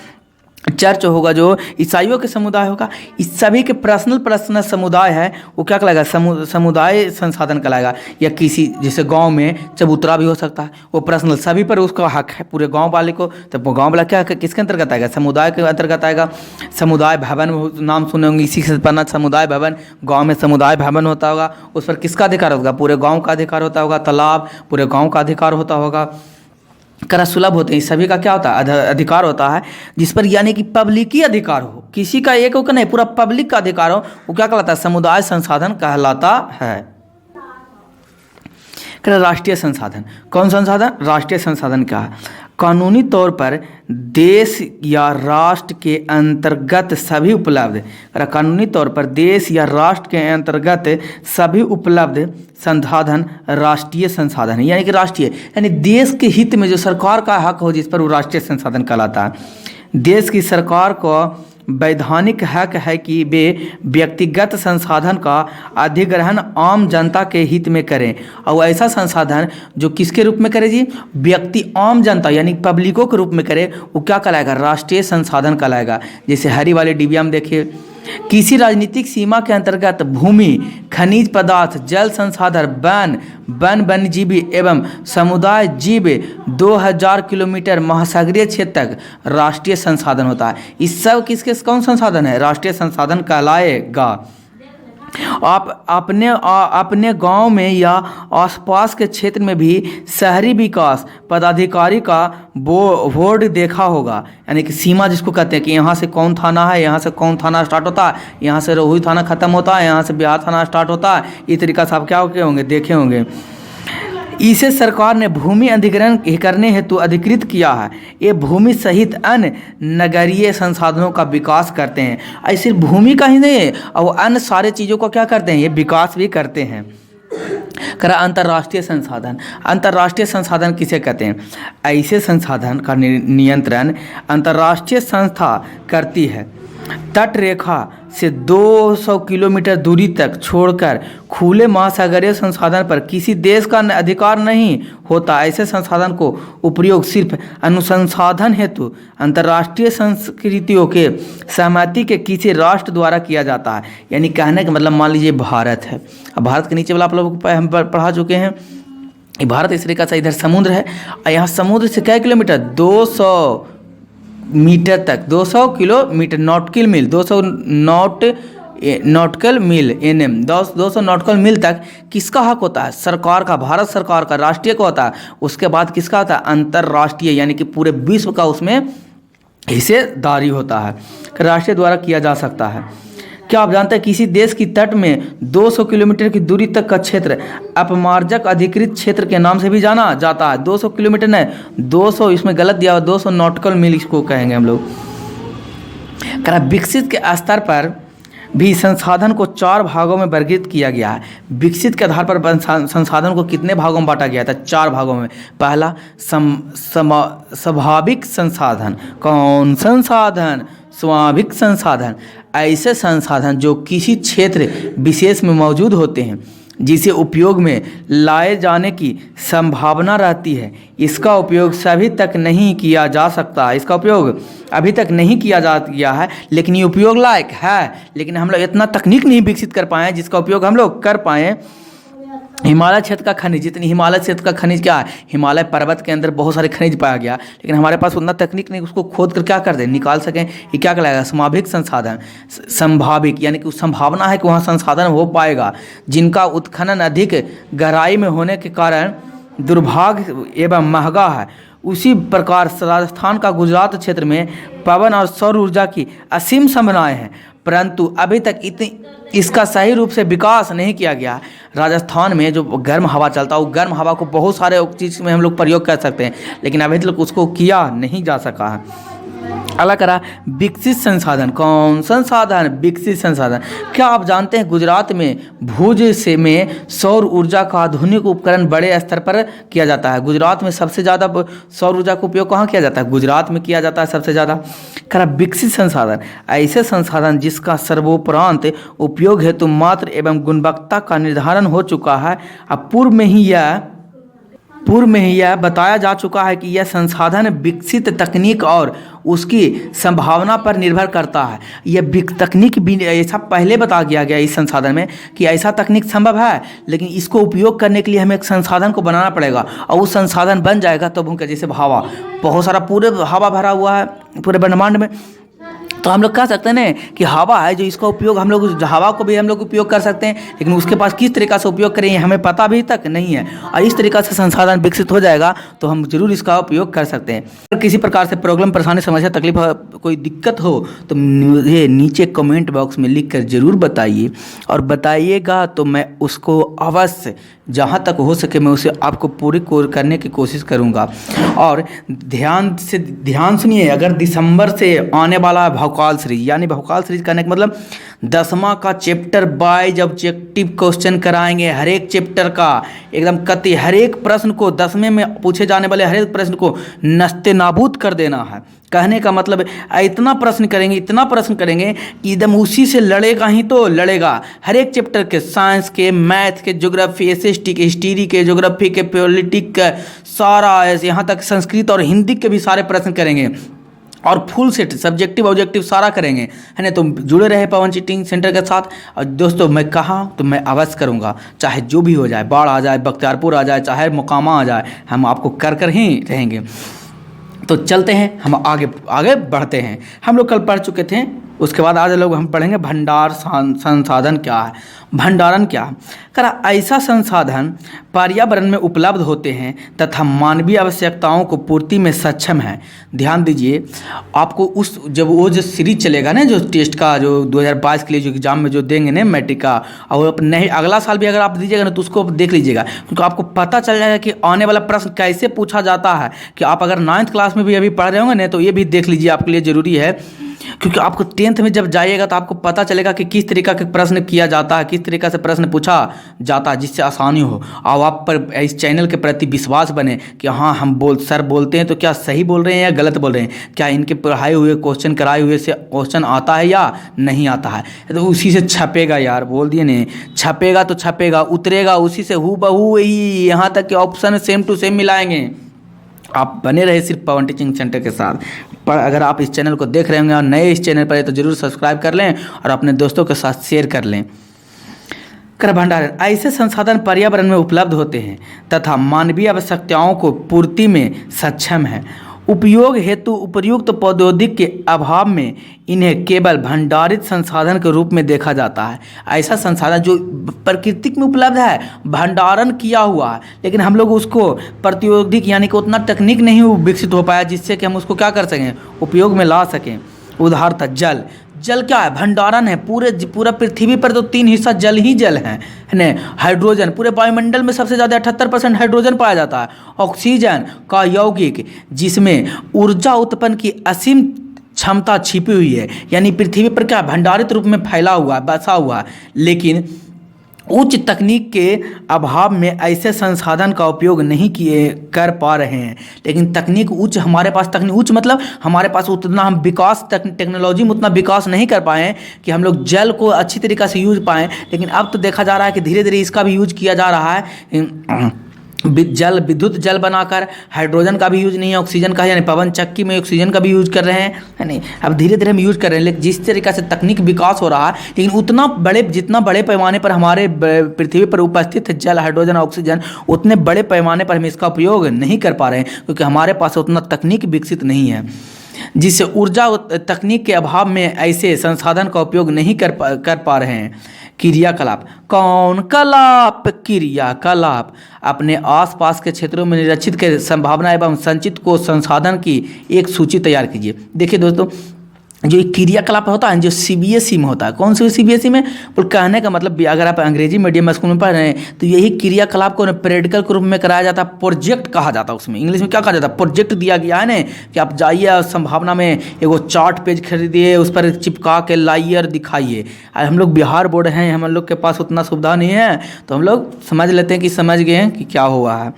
चर्च होगा जो ईसाइयों के समुदाय होगा, इस सभी के पर्सनल समुदाय है वो क्या कहलाएगा, समुदाय संसाधन कहलाएगा। या किसी जैसे गांव में चबूतरा भी हो सकता है, वो पर्सनल, सभी पर उसका हक है पूरे गांव वाले को। तो वो गांव वाला क्या किसके अंतर्गत आएगा, समुदाय के अंतर्गत आएगा। समुदाय भवन नाम सुने होंगे, इसी से पढ़ना, समुदाय भवन, गाँव में समुदाय भवन होता होगा, उस पर किसका अधिकार होगा, पूरे गाँव का अधिकार होता होगा। तालाब पूरे गाँव का अधिकार होता होगा। करा सुलभ होते हैं, सभी का क्या होता है, अधिकार होता है जिस पर, यानी कि पब्लिकी अधिकार हो, किसी का एक का नहीं, पूरा पब्लिक का अधिकार हो, वो क्या कहलाता है, समुदाय संसाधन कहलाता है। राष्ट्रीय संसाधन, कौन संसाधन, राष्ट्रीय संसाधन क्या है, कानूनी तौर पर देश या राष्ट्र के अंतर्गत सभी उपलब्ध, कानूनी तौर पर देश या राष्ट्र के अंतर्गत सभी उपलब्ध संसाधन राष्ट्रीय संसाधन है। यानी कि राष्ट्रीय यानी देश के हित में जो सरकार का हक हो, जिस पर वो राष्ट्रीय संसाधन कहलाता है। देश की सरकार को वैधानिक हक है कि वे व्यक्तिगत संसाधन का अधिग्रहण आम जनता के हित में करें, और ऐसा संसाधन जो किसके रूप में करे जी, व्यक्ति आम जनता यानी पब्लिकों के रूप में करे, वो क्या कहलाएगा, राष्ट्रीय संसाधन कहलाएगा। जैसे हरी वाले डिबिया में देखिए, किसी राजनीतिक सीमा के अंतर्गत भूमि, खनिज पदार्थ, जल संसाधन, वन्यजीवी एवं समुदाय जीव 2000 किलोमीटर महासागरीय क्षेत्र तक राष्ट्रीय संसाधन होता है। इस सब किसके कौन संसाधन है, राष्ट्रीय संसाधन कहलाएगा। आप अपने गांव में या आसपास के क्षेत्र में भी शहरी विकास पदाधिकारी का बोर्ड देखा होगा, यानी कि सीमा जिसको कहते हैं कि यहाँ से कौन थाना है, यहाँ से कौन थाना स्टार्ट होता है, यहाँ से रोहू थाना खत्म होता है, यहाँ से बिहार थाना स्टार्ट होता है, इस तरीका से आप क्या होंगे देखे होंगे। इसे सरकार ने भूमि अधिग्रहण करने हेतु अधिकृत किया है। ये भूमि सहित अन्य नगरीय संसाधनों का विकास करते हैं। ऐसे भूमि का ही नहीं है, और अन्य सारे चीज़ों का क्या करते हैं, ये विकास भी करते हैं। करा अंतर्राष्ट्रीय संसाधन, अंतर्राष्ट्रीय संसाधन किसे कहते हैं, ऐसे संसाधन का नियंत्रण अंतर्राष्ट्रीय संस्था करती है। तट रेखा से 200 किलोमीटर दूरी तक छोड़कर खुले महासागरीय संसाधन पर किसी देश का अधिकार नहीं होता। ऐसे संसाधन को उपयोग सिर्फ अनुसंधान हेतु अंतर्राष्ट्रीय संस्कृतियों के सहमति के किसी राष्ट्र द्वारा किया जाता है। यानी कहने का मतलब, मान लीजिए भारत है, अब भारत के नीचे वाला आप लोग हम पढ़ा चुके हैं, भारत इस तरीका से इधर समुद्र है, और यहाँ समुद्र से क्या किलोमीटर, 200 मीटर तक, 200 किलोमीटर नॉटिकल मील, 200 नॉटिकल मील NM, 200 नॉटिकल मील तक किसका हक होता है, सरकार का, भारत सरकार का, राष्ट्रीय का होता है। उसके बाद किसका होता है, अंतर्राष्ट्रीय, यानी कि पूरे विश्व का उसमें हिस्सेदारी होता है, राष्ट्रीय द्वारा किया जा सकता है। क्या आप जानते हैं किसी देश की तट में 200 किलोमीटर की दूरी तक का क्षेत्र अपमार्जक अधिकृत क्षेत्र के नाम से भी जाना जाता है। 200 किलोमीटर नहीं, 200 इसमें गलत दिया हुआ, 200 नॉटिकल मील इसको कहेंगे हम लोग। करा विकसित के स्तर पर भी संसाधन को 4 भागों में वर्गीकृत किया गया है। विकसित के आधार पर संसाधन को कितने भागों में बांटा गया था, 4 भागों में। पहला स्वाभाविक संसाधन, कौन संसाधन, स्वाभाविक संसाधन, ऐसे संसाधन जो किसी क्षेत्र विशेष में मौजूद होते हैं, जिसे उपयोग में लाए जाने की संभावना रहती है। इसका उपयोग अभी तक नहीं किया जा सकता, इसका उपयोग अभी तक नहीं किया जा गया है, लेकिन ये उपयोग लायक है। लेकिन हम लोग इतना तकनीक नहीं विकसित कर पाए जिसका उपयोग हम लोग कर पाएँ। हिमालय क्षेत्र का खनिज, जितनी हिमालय क्षेत्र का खनिज क्या है, हिमालय पर्वत के अंदर बहुत सारे खनिज पाया गया, लेकिन हमारे पास उतना तकनीक नहीं उसको खोद कर क्या कर दें, निकाल सकें। ये क्या कहलाएगा, स्वाभाविक संसाधन। संभाविक यानी कि संभावना है कि वहाँ संसाधन हो पाएगा, जिनका उत्खनन अधिक गहराई में होने के कारण दुर्भाग्य एवं महंगा है। उसी प्रकार राजस्थान का गुजरात क्षेत्र में पवन और सौर ऊर्जा की असीम संभावनाएं हैं, परंतु अभी तक इसका सही रूप से विकास नहीं किया गया। राजस्थान में जो गर्म हवा चलता है, वो गर्म हवा को बहुत सारे चीज़ में हम लोग प्रयोग कर सकते हैं, लेकिन अभी तक उसको किया नहीं जा सका है। अगला करा विकसित संसाधन। कौन संसाधन? विकसित संसाधन। क्या आप जानते हैं गुजरात में भुज से में सौर ऊर्जा का आधुनिक उपकरण बड़े स्तर पर किया जाता है। गुजरात में सबसे ज़्यादा सौर ऊर्जा का उपयोग कहाँ किया जाता है? गुजरात में किया जाता है सबसे ज़्यादा। करा विकसित संसाधन, ऐसे संसाधन जिसका सर्वोपरांत उपयोग हेतु मात्रा एवं गुणवत्ता का निर्धारण हो चुका है। अब पूर्व में ही यह बताया जा चुका है कि यह संसाधन विकसित तकनीक और उसकी संभावना पर निर्भर करता है। यह तकनीक भी ऐसा पहले बता दिया गया इस संसाधन में कि ऐसा तकनीक संभव है, लेकिन इसको उपयोग करने के लिए हमें एक संसाधन को बनाना पड़ेगा और वो संसाधन बन जाएगा तो भूमि, जैसे हवा, बहुत सारा पूरे हवा भरा हुआ है पूरे ब्रह्मांड में, तो हम लोग कह सकते हैं ना कि हवा है जो इसका उपयोग हम लोग, हवा को भी हम लोग उपयोग कर सकते हैं, लेकिन उसके पास किस तरीक़ा से उपयोग करें हमें पता अभी तक नहीं है। और इस तरीक़ा से संसाधन विकसित हो जाएगा तो हम जरूर इसका उपयोग कर सकते हैं। अगर किसी प्रकार से प्रॉब्लम, परेशानी, समस्या, तकलीफ, कोई दिक्कत हो तो मुझे नीचे कमेंट बॉक्स में लिख कर ज़रूर बताइए, और बताइएगा तो मैं उसको अवश्य जहाँ तक हो सके मैं उसे आपको पूरी करने की कोशिश करूँगा। और ध्यान सुनिए, अगर दिसंबर से आने वाला है भौकाल सीरीज, यानी भौकाल सीरीज करने का मतलब 10वां का चैप्टर वाइज ऑब्जेक्टिव क्वेश्चन कराएंगे, हर एक चैप्टर का एकदम कति, हर एक प्रश्न को 10वें में पूछे जाने वाले हर एक प्रश्न को नस्ते नाबूद कर देना है। कहने का मतलब इतना प्रश्न करेंगे कि एकदम उसी से लड़ेगा ही तो लड़ेगा। हर एक चैप्टर के, साइंस के, मैथ के, ज्योग्राफी, एसएसटी के, हिस्ट्री के, ज्योग्राफी के, पॉलिटिक्स के, सारा यहाँ तक संस्कृत और हिंदी के भी सारे प्रश्न करेंगे और फुल सेट सब्जेक्टिव ऑब्जेक्टिव सारा करेंगे, है ना। तो जुड़े रहे पवन चीटिंग सेंटर के साथ। और दोस्तों मैं कहा तो मैं अवश्य करूँगा, चाहे जो भी हो जाए, बाढ़ आ जाए, बख्तियारपुर आ जाए, चाहे मोकामा आ जाए, हम आपको कर ही रहेंगे। तो चलते हैं, हम आगे बढ़ते हैं। हम लोग कल पढ़ चुके थे, उसके बाद आज लोग हम पढ़ेंगे भंडार संसाधन क्या है, भंडारण क्या है। करा ऐसा संसाधन पर्यावरण में उपलब्ध होते हैं तथा मानवीय आवश्यकताओं को पूर्ति में सक्षम है। ध्यान दीजिए, आपको जब वो जो सीरीज चलेगा ना, जो टेस्ट का, जो 2022 के लिए जो एग्जाम में जो देंगे ना मैट्रिक का, और नहीं अगला साल भी अगर आप दीजिएगा ना तो उसको देख लीजिएगा, क्योंकि आपको पता चल जाएगा कि आने वाला प्रश्न कैसे पूछा जाता है। कि आप अगर 9th क्लास में भी अभी पढ़ रहे होंगे ना तो ये भी देख लीजिए, आपके लिए ज़रूरी है, क्योंकि आपको 10th में जब जाइएगा तो आपको पता चलेगा कि किस तरीका के प्रश्न किया जाता है, किस तरीका से प्रश्न पूछा जाता है, जिससे आसानी हो और आप पर इस चैनल के प्रति विश्वास बने कि हाँ हम सर बोलते हैं तो क्या सही बोल रहे हैं या गलत बोल रहे हैं, क्या इनके पढ़ाए हुए क्वेश्चन कराए हुए से क्वेश्चन आता है या नहीं आता है। तो उसी से छपेगा यार, बोल दिए नहीं, छपेगा तो छपेगा, उतरेगा उसी से हूबहू वही, यहाँ तक कि ऑप्शन सेम टू सेम मिलाएंगे। आप बने रहे सिर्फ पवन टीचिंग सेंटर के साथ। पर अगर आप इस चैनल को देख रहे होंगे और नए इस चैनल पर है तो ज़रूर सब्सक्राइब कर लें और अपने दोस्तों के साथ शेयर कर लें। कर भंडारण, ऐसे संसाधन पर्यावरण में उपलब्ध होते हैं तथा मानवीय आवश्यकताओं को पूर्ति में सक्षम है। उपयोग हेतु उपर्युक्त प्रौद्योगिकी के अभाव में इन्हें केवल भंडारित संसाधन के रूप में देखा जाता है। ऐसा संसाधन जो प्रकृति में उपलब्ध है, भंडारण किया हुआ है, लेकिन हम लोग उसको प्रौद्योगिक यानी कि उतना तकनीक नहीं विकसित हो पाया जिससे कि हम उसको क्या कर सकें, उपयोग में ला सकें। उदाहरण जल, जल क्या है, भंडारण है। पूरा पृथ्वी पर तो 3 हिस्सा जल ही जल है ना। हाइड्रोजन, पूरे वायुमंडल में सबसे ज़्यादा 78% हाइड्रोजन पाया जाता है। ऑक्सीजन का यौगिक जिसमें ऊर्जा उत्पन्न की असीम क्षमता छिपी हुई है, यानी पृथ्वी पर क्या भंडारित रूप में फैला हुआ है, बसा हुआ है। लेकिन उच्च तकनीक के अभाव में ऐसे संसाधन का उपयोग नहीं कर पा रहे हैं। लेकिन तकनीक उच्च, हमारे पास तकनीक उच्च मतलब हमारे पास उतना हम विकास, टेक्नोलॉजी में उतना विकास नहीं कर पाए हैं कि हम लोग जल को अच्छी तरीक़ा से यूज पाएँ। लेकिन अब तो देखा जा रहा है कि धीरे धीरे इसका भी यूज किया जा रहा है। जल, विद्युत जल बनाकर, हाइड्रोजन का भी यूज नहीं है, ऑक्सीजन का, यानी पवन चक्की में ऑक्सीजन का भी यूज कर रहे हैं, है नहीं। अब धीरे धीरे हम यूज कर रहे हैं, लेकिन जिस तरीक़ा से तकनीक विकास हो रहा है, लेकिन जितना बड़े पैमाने पर हमारे पृथ्वी पर उपस्थित है जल, हाइड्रोजन, ऑक्सीजन, उतने बड़े पैमाने पर हम इसका उपयोग नहीं कर पा रहे हैं, क्योंकि हमारे पास उतना तकनीक विकसित नहीं है, जिससे ऊर्जा तकनीक के अभाव में ऐसे संसाधन का उपयोग नहीं कर पा रहे हैं। क्रियाकलाप, कौन कलाप, क्रियाकलाप, अपने आसपास के क्षेत्रों में निरीक्षित के संभावना एवं संचित को संसाधन की एक सूची तैयार कीजिए। देखिए दोस्तों, जो एक क्रियाकलाप होता है जो सीबीएसई में होता है। कौन सी सीबीएसई में? बोल कहने का मतलब भी अगर आप अंग्रेजी मीडियम स्कूल में पढ़ रहे हैं तो यही क्रियाकलाप को प्रैक्टिकल के रूप में कराया जाता है, प्रोजेक्ट कहा जाता है। उसमें इंग्लिश में क्या कहा जाता है? प्रोजेक्ट दिया गया है ना कि आप जाइए संभावना में एगो चार्ट पेज खरीदिए, उस पर चिपका के लाइए और दिखाइए। हम लोग बिहार बोर्ड हैं, हम लोग के पास उतना सुविधा नहीं है, तो हम लोग समझ लेते हैं कि समझ गए हैं कि क्या हुआ है।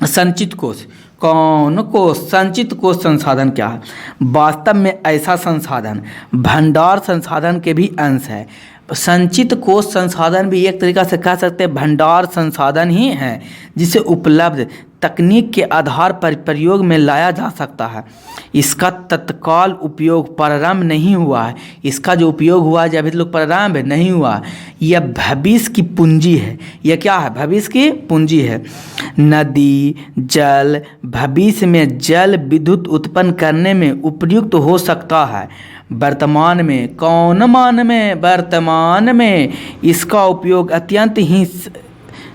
संचित कोष, कौन कोष? संचित कोष संसाधन क्या है? वास्तव में ऐसा संसाधन भंडार संसाधन के भी अंश है। संचित कोष संसाधन भी एक तरीका से कह सकते हैं भंडार संसाधन ही है, जिसे उपलब्ध तकनीक के आधार पर प्रयोग में लाया जा सकता है। इसका तत्काल उपयोग प्रारंभ नहीं हुआ है। इसका जो उपयोग हुआ है अभी लोग प्रारंभ नहीं हुआ। यह भविष्य की पूंजी है। यह क्या है? भविष्य की पूंजी है। नदी जल भविष्य में जल विद्युत उत्पन्न करने में उपयुक्त हो सकता है। वर्तमान में, कौन मान में? वर्तमान में इसका उपयोग अत्यंत ही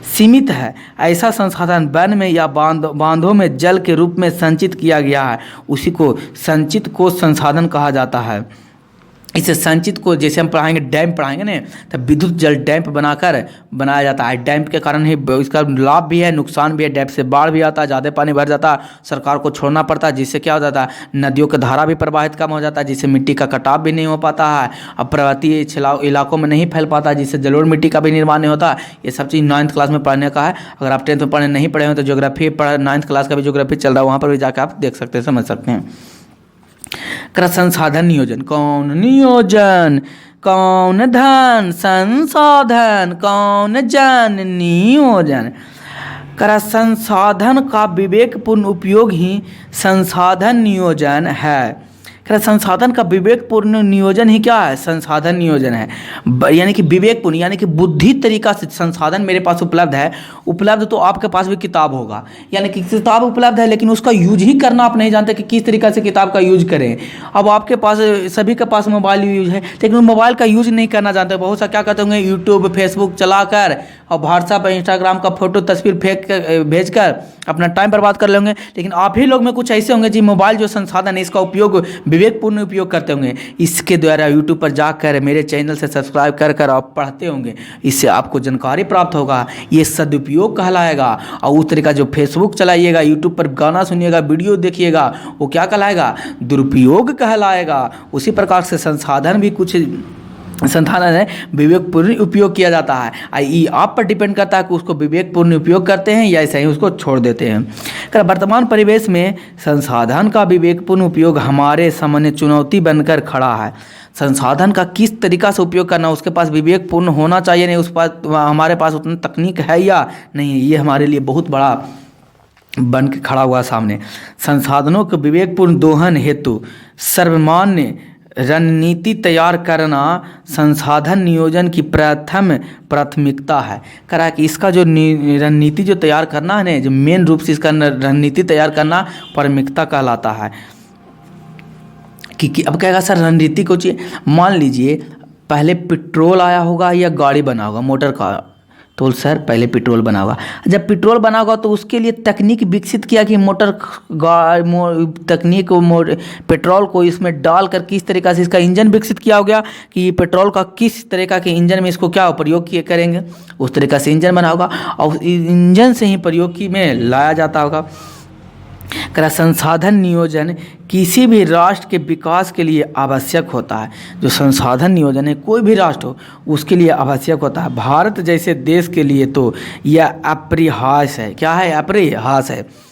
सीमित है। ऐसा संसाधन वन में या बांधों में जल के रूप में संचित किया गया है, उसी को संचित कोष संसाधन कहा जाता है। इसे संचित को जैसे हम पढ़ाएंगे, डैम पढ़ाएंगे ना, तो विद्युत जल डैम्प बनाकर बनाया जाता है। डैम्प के कारण ही इसका लाभ भी है, नुकसान भी है। डैम से बाढ़ भी आता है, ज़्यादा पानी भर जाता है, सरकार को छोड़ना पड़ता है, जिससे क्या हो जाता है? नदियों का धारा भी प्रवाहित कम हो जाता है, जिससे मिट्टी का कटाव भी नहीं हो पाता है। अब पर्वतीय इलाकों में नहीं फैल पाता, जिससे जलोढ़ मिट्टी का भी निर्माण नहीं होता। ये सब चीज़ 9th क्लास में पढ़ने का है। अगर आप 10th में पढ़ने नहीं पढ़े हो तो ज्योग्राफी 9th क्लास का भी ज्योग्राफी चल रहा है, वहाँ पर भी जाकर आप देख सकते हैं, समझ सकते हैं। संसाधन नियोजन, कौन नियोजन? कौन धन संसाधन, कौन जन नियोजन। संसाधन का विवेकपूर्ण उपयोग ही संसाधन नियोजन है। संसाधन का विवेकपूर्ण नियोजन ही क्या है? संसाधन नियोजन है। यानी कि विवेकपूर्ण यानी कि बुद्धि तरीका से संसाधन मेरे पास उपलब्ध है। उपलब्ध तो आपके पास भी किताब होगा, यानी कि किताब उपलब्ध है, लेकिन उसका यूज ही करना आप नहीं जानते कि किस तरीक़ा से किताब का यूज करें। अब आपके पास सभी के पास मोबाइल यूज है, लेकिन मोबाइल का यूज नहीं करना जानते। बहुत सा क्या कहते होंगे, यूट्यूब फेसबुक चलाकर और व्हाट्सएप इंस्टाग्राम का फोटो तस्वीर फेंक कर भेजकर अपना टाइम बर्बाद कर लेंगे। लेकिन आप ही लोग में कुछ ऐसे होंगे जी मोबाइल जो संसाधन है इसका उपयोग विवेकपूर्ण उपयोग करते होंगे। इसके द्वारा यूट्यूब पर जाकर मेरे चैनल से सब्सक्राइब कर आप पढ़ते होंगे, इससे आपको जानकारी प्राप्त होगा, ये सदुपयोग कहलाएगा। और उस तरीका जो फेसबुक चलाइएगा, यूट्यूब पर गाना सुनिएगा, वीडियो देखिएगा, वो क्या कहलाएगा? दुरुपयोग कहलाएगा। उसी प्रकार से संसाधन भी कुछ संसाधन है विवेकपूर्ण उपयोग किया जाता है। ये आप पर डिपेंड करता है कि उसको विवेकपूर्ण उपयोग करते हैं या ऐसे ही उसको छोड़ देते हैं। वर्तमान परिवेश में संसाधन का विवेकपूर्ण उपयोग हमारे सामने चुनौती बनकर खड़ा है। संसाधन का किस तरीका से उपयोग करना, उसके पास विवेकपूर्ण होना चाहिए, नहीं उस पास हमारे पास उतना तकनीक है या नहीं, ये हमारे लिए बहुत बड़ा बन के खड़ा हुआ सामने। संसाधनों के विवेकपूर्ण दोहन हेतु सर्वमान्य रणनीति तैयार करना संसाधन नियोजन की प्राथमिकता है। करा कि इसका जो रणनीति जो तैयार करना है ना, जो मेन रूप से इसका रणनीति तैयार करना प्राथमिकता कहलाता है। कि अब कहेगा सर रणनीति को चाहिए, मान लीजिए पहले पेट्रोल आया होगा या गाड़ी बना होगा मोटर का, तो सर पहले पेट्रोल बना होगा। जब पेट्रोल बना होगा तो उसके लिए तकनीक विकसित किया कि पेट्रोल को इसमें डालकर किस तरीक़ा से इसका इंजन विकसित किया हो गया कि पेट्रोल का किस तरीक़ा के इंजन में इसको क्या प्रयोग किए करेंगे, उस तरीक़ा से इंजन बना होगा और इंजन से ही प्रयोग की में लाया जाता होगा। संसाधन नियोजन किसी भी राष्ट्र के विकास के लिए आवश्यक होता है। जो संसाधन नियोजन है कोई भी राष्ट्र हो उसके लिए आवश्यक होता है। भारत जैसे देश के लिए तो यह अपरिहार्य है। क्या है? अपरिहार्य है।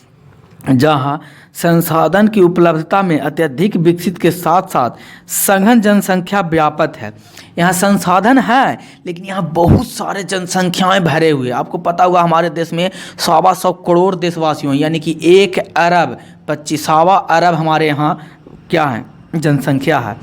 जहाँ संसाधन की उपलब्धता में अत्यधिक विकसित के साथ साथ सघन जनसंख्या व्यापक है। यहाँ संसाधन है लेकिन यहाँ बहुत सारे जनसंख्याएं भरे हुए। आपको पता होगा हमारे देश में 125 करोड़ देशवासियों यानी कि 1 अरब 25 अरब हमारे यहाँ क्या है जनसंख्या है।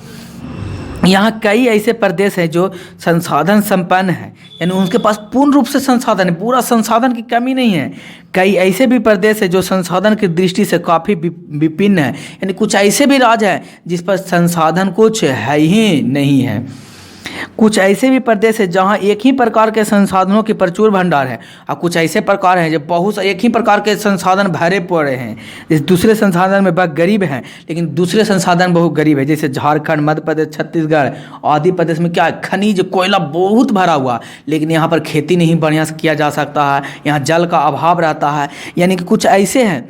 यहाँ कई ऐसे प्रदेश हैं जो संसाधन संपन्न है, यानी उनके पास पूर्ण रूप से संसाधन है, पूरा संसाधन की कमी नहीं है। कई ऐसे भी प्रदेश है जो संसाधन की दृष्टि से काफ़ी विभिन्न है, यानी कुछ ऐसे भी राज्य हैं जिस पर संसाधन कुछ है ही नहीं है। कुछ ऐसे भी प्रदेश है जहां एक ही प्रकार के संसाधनों के प्रचुर भंडार है, और कुछ ऐसे प्रकार हैं जो बहुत एक ही प्रकार के संसाधन भरे पड़े हैं। जैसे दूसरे संसाधन में बहुत गरीब हैं, लेकिन दूसरे संसाधन बहुत गरीब है। जैसे झारखंड, मध्य प्रदेश, छत्तीसगढ़ आदि प्रदेश में क्या है, खनिज कोयला बहुत भरा हुआ, लेकिन यहाँ पर खेती नहीं बढ़िया से किया जा सकता है, यहाँ जल का अभाव रहता है। यानी कि कुछ ऐसे हैं,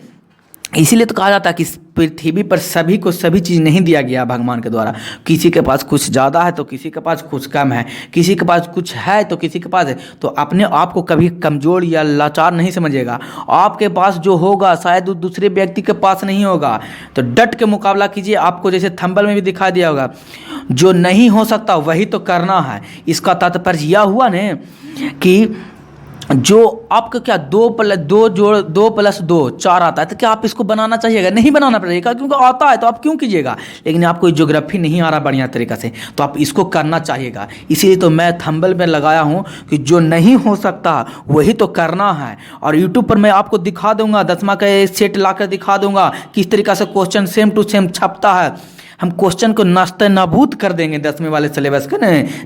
इसीलिए तो कहा जाता है कि पृथ्वी पर सभी को सभी चीज़ नहीं दिया गया भगवान के द्वारा। किसी के पास कुछ ज़्यादा है तो किसी के पास कुछ कम है, किसी के पास कुछ है तो किसी के पास है। तो अपने आप को कभी कमज़ोर या लाचार नहीं समझिएगा। आपके पास जो होगा शायद दूसरे व्यक्ति के पास नहीं होगा, तो डट के मुकाबला कीजिए। आपको जैसे थंबल में भी दिखाई दिया होगा, जो नहीं हो सकता वही तो करना है। इसका तात्पर्य यह हुआ न कि जो आपका क्या 2+2 4 आता है, तो क्या आप इसको बनाना चाहिएगा? नहीं बनाना पड़ेगा, क्योंकि आता है तो आप क्यों कीजिएगा। लेकिन आपको ज्योग्राफी नहीं आ रहा बढ़िया तरीक़ा से, तो आप इसको करना चाहिएगा। इसीलिए तो मैं थंबल में लगाया हूँ कि जो नहीं हो सकता वही तो करना है। और यूट्यूब पर मैं आपको दिखा दूंगा, 10वां का सेट ला कर दिखा दूंगा किस तरीक़ा से क्वेश्चन सेम टू सेम छपता है। हम क्वेश्चन को नस्ते नाबूद कर देंगे, 10वीं वाले सिलेबस का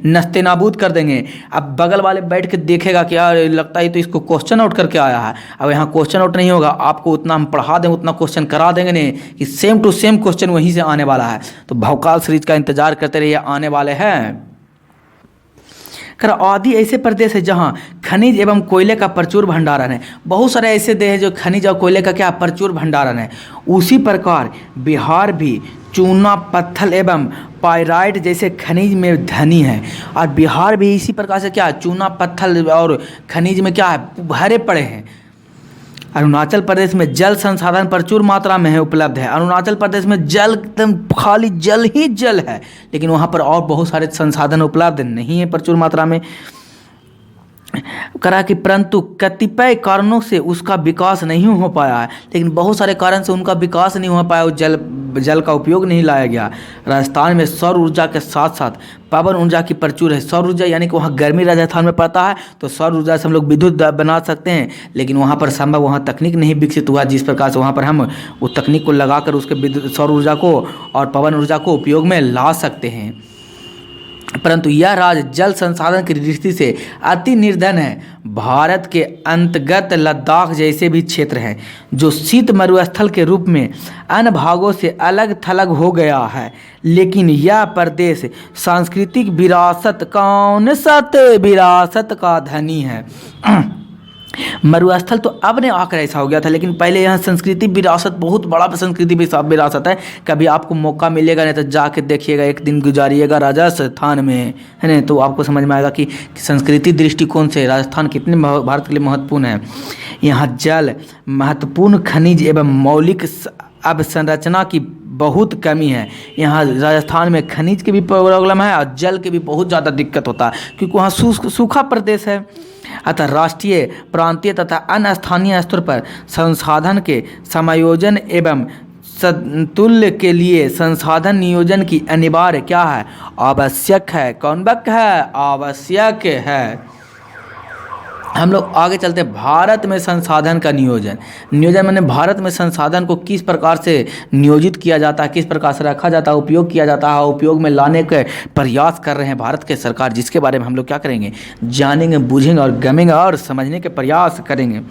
नस्ते नाबूद कर देंगे। अब बगल वाले बैठ के देखेगा कि यार लगता है तो इसको क्वेश्चन आउट करके आया है। अब यहाँ क्वेश्चन आउट नहीं होगा, आपको उतना हम पढ़ा देंगे, उतना क्वेश्चन करा देंगे नहीं कि सेम टू सेम क्वेश्चन वहीं से आने वाला है। तो भवकाल सीरीज का इंतजार करते रहिए, आने वाले हैं। आदि ऐसे प्रदेश है जहाँ खनिज एवं कोयले का प्रचुर भंडारण है। बहुत सारे ऐसे देश हैं जो खनिज और कोयले का क्या प्रचुर भंडारण है। उसी प्रकार बिहार भी चूना, पत्थर एवं पाइराइट जैसे खनिज में धनी है। और बिहार भी इसी प्रकार से क्या चूना, पत्थर और खनिज में क्या है भरे पड़े हैं। अरुणाचल प्रदेश में जल संसाधन प्रचुर मात्रा में है, उपलब्ध है। अरुणाचल प्रदेश में जल एकदम खाली जल ही जल है, लेकिन वहाँ पर और बहुत सारे संसाधन उपलब्ध नहीं है प्रचुर मात्रा में। करा कि परंतु कतिपय कारणों से उसका विकास नहीं हो पाया है। लेकिन बहुत सारे कारण से उनका विकास नहीं हो पाया, जल का उपयोग नहीं लाया गया। राजस्थान में सौर ऊर्जा के साथ साथ पवन ऊर्जा की प्रचुर है। सौर ऊर्जा यानी कि वहाँ गर्मी राजस्थान में पड़ता है, तो सौर ऊर्जा से हम लोग विद्युत बना सकते हैं। लेकिन वहाँ पर संभव, वहाँ तकनीक नहीं विकसित हुआ जिस प्रकार से वहाँ पर हम वो तकनीक को लगाकर उसके विद्युत सौर ऊर्जा को और पवन ऊर्जा को उपयोग में ला सकते हैं। परंतु यह राज्य जल संसाधन की दृष्टि से अति निर्धन है। भारत के अंतर्गत लद्दाख जैसे भी क्षेत्र हैं जो शीत मरुस्थल के रूप में अन्य भागों से अलग थलग हो गया है, लेकिन यह प्रदेश सांस्कृतिक विरासत विरासत का धनी है। मरुस्थल तो अब ने आकर ऐसा हो गया था, लेकिन पहले यहाँ संस्कृति विरासत बहुत बड़ा संस्कृति विरासत है। कभी आपको मौका मिलेगा नहीं तो जाके देखिएगा, एक दिन गुजारिएगा राजस्थान में, है ना, तो आपको समझ में आएगा कि संस्कृति दृष्टिकोण से राजस्थान कितने भारत के लिए महत्वपूर्ण है। यहाँ जल, महत्वपूर्ण खनिज एवं मौलिक अवसंरचना की बहुत कमी है। यहाँ राजस्थान में खनिज की भी प्रॉब्लम है और जल की भी बहुत ज़्यादा दिक्कत होता है, क्योंकि वहाँ सूखा प्रदेश है। अतः राष्ट्रीय, प्रांतीय तथा अन्य स्थानीय स्तर पर संसाधन के समायोजन एवं संतुल्य के लिए संसाधन नियोजन की अनिवार्य क्या है, आवश्यक है। कौन बक है, आवश्यक है। हम लोग आगे चलते, भारत में संसाधन का नियोजन मैंने भारत में संसाधन को किस प्रकार से नियोजित किया जाता है, किस प्रकार से रखा जाता है, उपयोग किया जाता है, उपयोग में लाने के प्रयास कर रहे हैं भारत के सरकार, जिसके बारे में हम लोग क्या करेंगे, जानेंगे, बूझेंगे और गमेंगे और समझने के प्रयास करेंगे।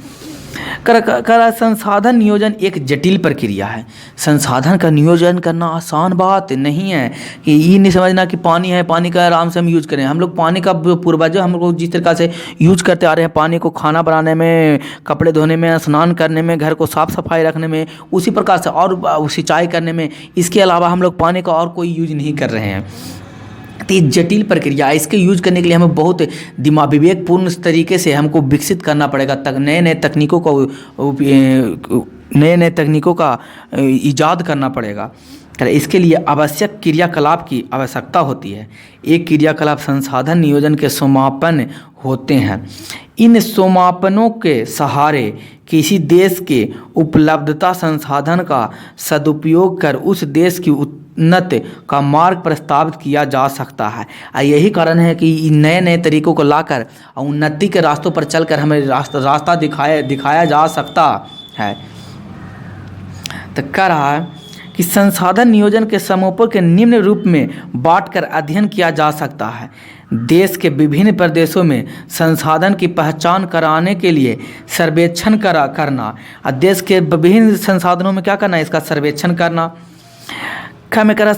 संसाधन नियोजन एक जटिल प्रक्रिया है। संसाधन का नियोजन करना आसान बात नहीं है कि ये नहीं समझना कि पानी है, पानी का आराम से हम यूज करें। हम लोग पानी का पूर्वजों हम लोग जिस तरह से यूज करते आ रहे हैं, पानी को खाना बनाने में, कपड़े धोने में, स्नान करने में, घर को साफ सफाई रखने में, उसी प्रकार से और सिंचाई करने में, इसके अलावा हम लोग पानी का और कोई यूज नहीं कर रहे हैं। तो ये जटिल प्रक्रिया है। इसके यूज करने के लिए हमें बहुत विवेकपूर्ण तरीके से हमको विकसित करना पड़ेगा। नए नए तकनीकों का ईजाद करना पड़ेगा। इसके लिए आवश्यक क्रियाकलाप की आवश्यकता होती है। एक क्रियाकलाप संसाधन नियोजन के समापन होते हैं। इन समापनों के सहारे किसी देश के उपलब्धता संसाधन का सदुपयोग कर उस देश की उन्नति का मार्ग प्रस्तावित किया जा सकता है। यही कारण है कि नए नए तरीकों को लाकर उन्नति के रास्तों पर चलकर हमें रास्ता दिखाया जा सकता है। तो कह रहा है कि संसाधन नियोजन के समूहों के निम्न रूप में बांटकर अध्ययन किया जा सकता है। देश के विभिन्न प्रदेशों में संसाधन की पहचान कराने के लिए सर्वेक्षण करना। देश के विभिन्न संसाधनों में क्या करना है, इसका सर्वेक्षण करना। में करा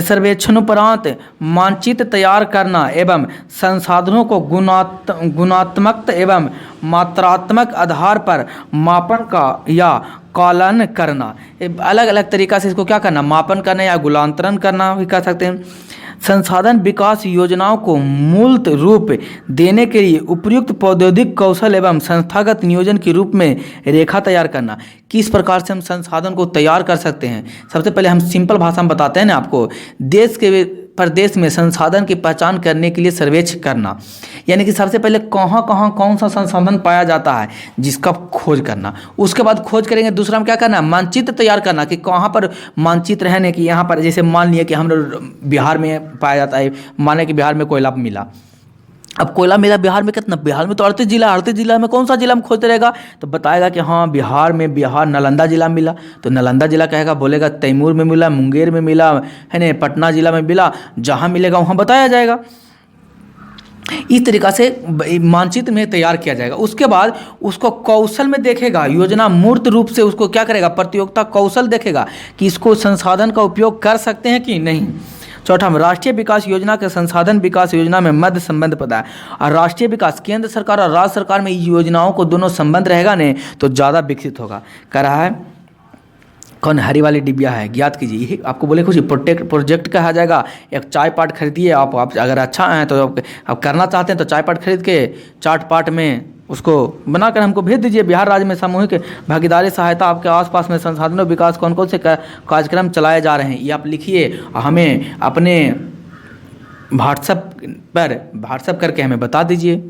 सर्वेक्षणोपरांत मानचित्र तैयार करना एवं संसाधनों को गुणात्मक एवं मात्रात्मक आधार पर मापन का या कलन करना। अलग अलग तरीक़ा से इसको क्या करना, मापन करना या गुणांतरण करना भी कर सकते हैं। संसाधन विकास योजनाओं को मूर्त रूप देने के लिए उपयुक्त प्रौद्योगिक कौशल एवं संस्थागत नियोजन के रूप में रेखा तैयार करना। किस प्रकार से हम संसाधन को तैयार कर सकते हैं, सबसे पहले हम सिंपल भाषा में बताते हैं ना आपको। देश के प्रदेश में संसाधन की पहचान करने के लिए सर्वेक्षण करना, यानी कि सबसे पहले कहाँ कहाँ कौन सा संसाधन पाया जाता है जिसका खोज करना। उसके बाद खोज करेंगे, दूसरा में क्या करना, मानचित्र तैयार करना कि कहाँ पर मानचित्र है ना, कि यहाँ पर जैसे मान लिया कि हम लोग बिहार में पाया जाता है, माने कि बिहार में कोयला मिला। अब कोयला मिला बिहार में, कितना, बिहार में तो 38 जिला में कौन सा जिला में खोजते रहेगा, तो बताएगा कि हाँ बिहार नालंदा जिला मिला, तो नालंदा जिला कहेगा, बोलेगा तैमूर में मिला, मुंगेर में मिला है ना, पटना जिला में मिला, जहाँ मिलेगा वहाँ बताया जाएगा। इस तरीक़ा से मानचित्र में तैयार किया जाएगा। उसके बाद उसको कौशल में देखेगा, योजना मूर्त रूप से उसको क्या करेगा, प्रतियोगिता कौशल देखेगा कि इसको संसाधन का उपयोग कर सकते हैं कि नहीं। चौथा में राष्ट्रीय विकास योजना के संसाधन विकास योजना में मध्य संबंध पता है। और राष्ट्रीय विकास केंद्र सरकार और राज्य सरकार में योजनाओं को दोनों संबंध रहेगा ने तो ज़्यादा विकसित होगा। कह रहा है कौन, हरी वाली डिबिया है, ज्ञात कीजिए। यही आपको बोले कुछ प्रोजेक्ट कहा जाएगा। एक चाय पाट खरीदिए आप अगर अच्छा है तो आप करना चाहते हैं तो चाय पाट खरीद के चाट पाट में उसको बनाकर हमको भेज दीजिए। बिहार राज्य में सामूहिक भागीदारी सहायता आपके आसपास में संसाधनों विकास कौन कौन से कार्यक्रम चलाए जा रहे हैं ये आप लिखिए, हमें अपने व्हाट्सएप करके हमें बता दीजिए।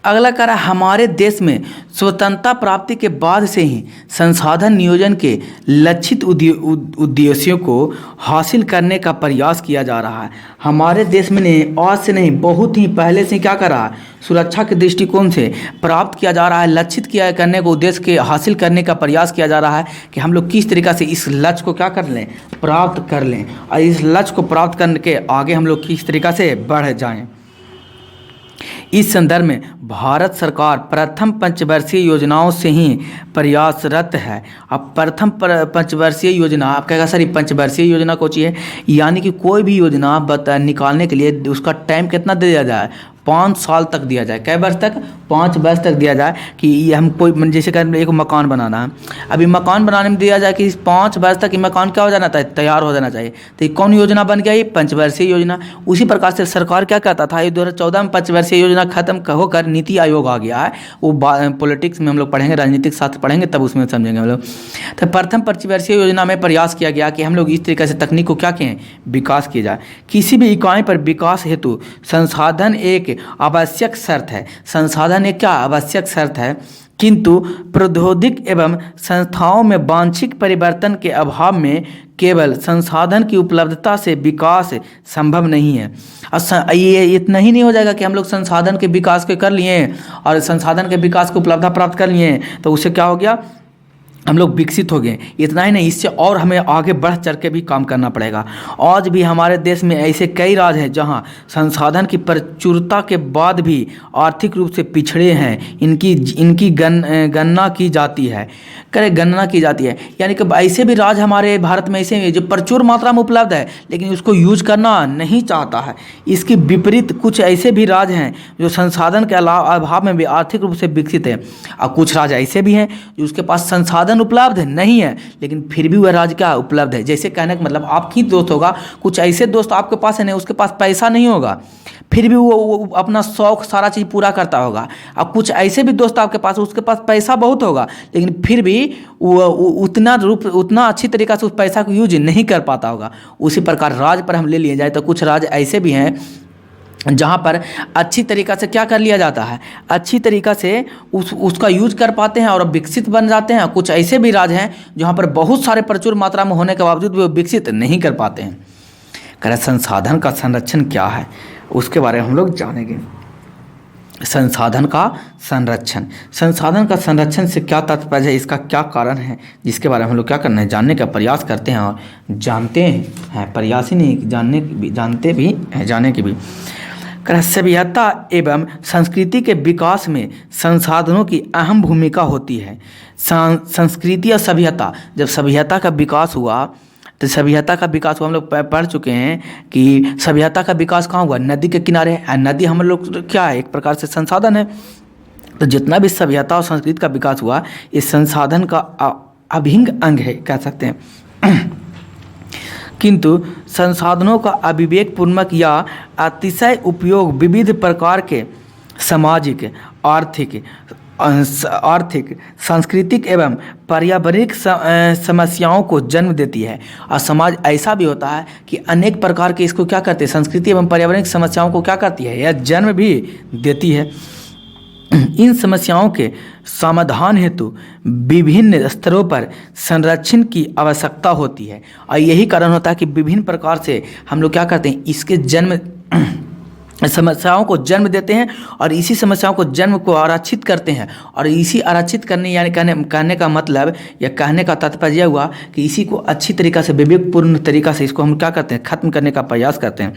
अगला कह रहा है हमारे देश में स्वतंत्रता प्राप्ति के बाद से ही संसाधन नियोजन के लक्षित उद्देश्यों को हासिल करने का प्रयास किया जा रहा है। हमारे देश में नहीं, आज से नहीं, बहुत ही पहले से क्या कर रहा है, सुरक्षा के दृष्टिकोण से प्राप्त किया जा रहा है, लक्षित किया करने को उद्देश्य के हासिल करने का प्रयास किया जा रहा है कि हम लोग किस तरीक़ा से इस लक्ष्य को क्या कर लें, प्राप्त कर लें, और इस लक्ष्य को प्राप्त करने के आगे हम लोग किस तरीक़ा से बढ़ जाएँ। इस संदर्भ में भारत सरकार प्रथम पंचवर्षीय योजनाओं से ही प्रयासरत है। अब प्रथम पंचवर्षीय योजना आप कहेगा सर पंचवर्षीय योजना को चाहिए, यानी कि कोई भी योजना निकालने के लिए उसका टाइम कितना दे दिया जाए, 5 साल तक दिया जाए। कै वर्ष तक, 5 वर्ष तक दिया जाए कि ये हम कोई जैसे कह एक मकान बनाना है, अभी मकान बनाने में दिया जाए कि 5 वर्ष तक ये मकान क्या हो जाना चाहिए, तैयार हो जाना चाहिए। तो ये कौन योजना बन गया, ये पंचवर्षीय योजना। उसी प्रकार से सरकार क्या कहता था, ये 2014 में पंचवर्षीय योजना खत्म होकर नीति आयोग आ गया है। वो पॉलिटिक्स में हम लोग पढ़ेंगे, राजनीतिक शास्त्र पढ़ेंगे तब उसमें समझेंगे हम लोग। तो प्रथम पंचवर्षीय योजना में प्रयास किया गया कि हम लोग इस तरीके से तकनीक को क्या कहें, विकास किया जाए। किसी भी इकाई पर विकास हेतु संसाधन एक आवश्यक शर्त है। संसाधन एक क्या आवश्यक शर्त है, किंतु प्रौद्योगिक एवं संस्थाओं में वांछित परिवर्तन के अभाव में केवल संसाधन की उपलब्धता से विकास संभव नहीं है। और ये इतना ही नहीं हो जाएगा कि हम लोग संसाधन के विकास के कर लिए और संसाधन के विकास को उपलब्धता प्राप्त कर लिए तो उससे क्या हो गया, हम लोग विकसित हो गए। इतना ही नहीं, इससे और हमें आगे बढ़ चढ़ के भी काम करना पड़ेगा। आज भी हमारे देश में ऐसे कई राज्य हैं जहां संसाधन की प्रचुरता के बाद भी आर्थिक रूप से पिछड़े हैं। इनकी गणना की जाती है, गणना की जाती है, यानी कि ऐसे भी राज्य हमारे भारत में ऐसे हैं जो प्रचुर मात्रा में उपलब्ध है लेकिन उसको यूज करना नहीं चाहता है। इसके विपरीत कुछ ऐसे भी राज्य हैं जो संसाधन के अभाव में भी आर्थिक रूप से विकसित है, और कुछ राज्य ऐसे भी हैं जो उसके पास संसाधन उपलब्ध नहीं है लेकिन फिर भी वह राज्य क्या उपलब्ध है। जैसे कहने का मतलब आपकी दोस्त होगा, कुछ ऐसे दोस्त आपके पास है नहीं, उसके पास पैसा नहीं होगा फिर भी वो अपना शौक सारा चीज़ पूरा करता होगा। अब कुछ ऐसे भी दोस्त आपके पास, उसके पास पैसा बहुत होगा लेकिन फिर भी वो उतना अच्छी तरीक़ा से उस पैसा को यूज नहीं कर पाता होगा। उसी प्रकार राज्य पर हम ले लिए जाए तो कुछ राज्य ऐसे भी हैं जहाँ पर अच्छी तरीक़ा से क्या कर लिया जाता है, अच्छी तरीक़ा से उसका यूज कर पाते हैं और विकसित बन जाते हैं। कुछ ऐसे भी राज्य हैं जहाँ पर बहुत सारे प्रचुर मात्रा में होने के बावजूद भी वो विकसित नहीं कर पाते हैं। कह रहे संसाधन का संरक्षण क्या है उसके बारे में हम लोग जानेंगे। संसाधन का संरक्षण। संसाधन का संरक्षण से क्या तात्पर्य है, इसका क्या कारण है, जिसके बारे में हम लोग क्या करना है, जानने का प्रयास करते हैं और जानते हैं, प्रयास ही नहीं, जानते भी हैं, जाने की भी। सभ्यता एवं संस्कृति के विकास में संसाधनों की अहम भूमिका होती है। संस्कृति और सभ्यता, जब सभ्यता का विकास हुआ तो सभ्यता का विकास हुआ, हम लोग पढ़ चुके हैं कि सभ्यता का विकास कहाँ हुआ, नदी के किनारे। नदी हम लोग क्या है, एक प्रकार से संसाधन है। तो जितना भी सभ्यता और संस्कृति का विकास हुआ, इस संसाधन का अभिन्न अंग है, कह सकते हैं। किंतु संसाधनों का अविवेकपूर्वक या अतिशय उपयोग विविध प्रकार के सामाजिक, आर्थिक, सांस्कृतिक एवं पर्यावरणिक समस्याओं को जन्म देती है। और समाज ऐसा भी होता है कि अनेक प्रकार के इसको क्या करते हैं, संस्कृति एवं पर्यावरणिक समस्याओं को क्या करती है, यह जन्म भी देती है। इन समस्याओं के समाधान हेतु विभिन्न स्तरों पर संरक्षण की आवश्यकता होती है। और यही कारण होता है कि विभिन्न प्रकार से हम लोग क्या करते हैं, इसके जन्म समस्याओं को जन्म देते हैं और इसी समस्याओं को जन्म को आरक्षित करते हैं। और इसी आरक्षित करने यानी कहने का मतलब या कहने का तात्पर्य हुआ कि इसी को अच्छी तरीक़ा से, विवेकपूर्ण तरीक़ा से इसको हम क्या करते हैं, खत्म करने का प्रयास करते हैं।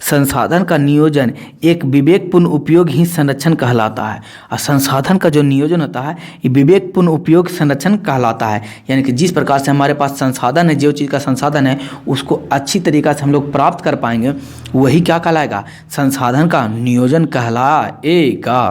संसाधन का नियोजन एक विवेकपूर्ण उपयोग ही संरक्षण कहलाता है। और संसाधन का जो नियोजन होता है ये विवेकपूर्ण उपयोग संरक्षण कहलाता है। यानी कि जिस प्रकार से हमारे पास संसाधन है, जो चीज़ का संसाधन है उसको अच्छी तरीक़ा से हम लोग प्राप्त कर पाएंगे, वही क्या कहलाएगा, संसाधन का नियोजन कहलाएगा।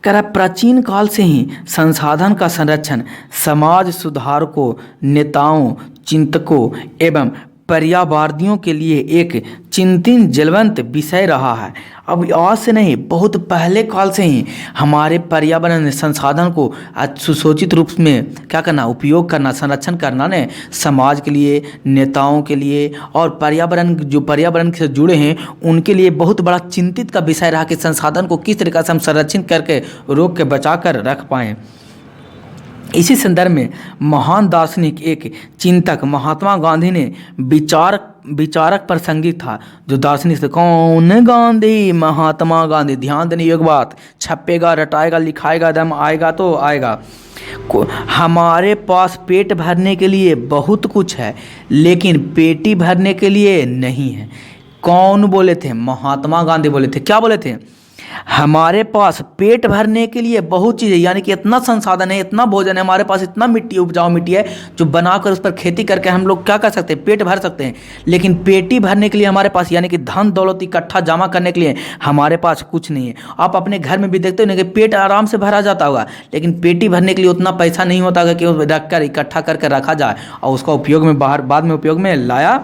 प्राचीन काल से ही संसाधन का संरक्षण समाज सुधारकों, नेताओं, चिंतकों एवं पर्यावरणियों के लिए एक चिंतन जलवंत विषय रहा है। अब आज से नहीं, बहुत पहले काल से ही हमारे पर्यावरण संसाधन को सुसज्जित रूप में क्या करना, उपयोग करना, संरक्षण करना ने समाज के लिए, नेताओं के लिए और पर्यावरण से जुड़े हैं उनके लिए बहुत बड़ा चिंतित का विषय रहा कि संसाधन को किस तरीके से हम संरक्षित करके रोक के बचा कर रख पाएँ। इसी संदर्भ में महान दार्शनिक, एक चिंतक महात्मा गांधी ने विचारक प्रसंगिक था। जो दार्शनिक थे, कौन, गांधी, महात्मा गांधी। ध्यान देने योग्य बात, छपेगा, रटाएगा, लिखाएगा, दम आएगा तो आएगा। हमारे पास पेट भरने के लिए बहुत कुछ है लेकिन पेटी भरने के लिए नहीं है। कौन बोले थे, महात्मा गांधी बोले थे। क्या बोले थे, हमारे पास पेट भरने के लिए बहुत चीज़ है, यानी कि इतना संसाधन है, इतना भोजन है हमारे पास, इतना मिट्टी, उपजाऊ मिट्टी है जो बनाकर उस पर खेती करके हम लोग क्या कर सकते हैं, पेट भर सकते हैं। लेकिन पेटी भरने के लिए हमारे पास, यानी कि धन दौलत इकट्ठा जमा करने के लिए हमारे पास कुछ नहीं है। आप अपने घर में भी देखते हो ना कि पेट आराम से भरा जाता होगा, लेकिन पेटी भरने के लिए उतना पैसा नहीं होता है कि उस रख कर इकट्ठा करके रखा जाए और उसका उपयोग में बाद में उपयोग में लाया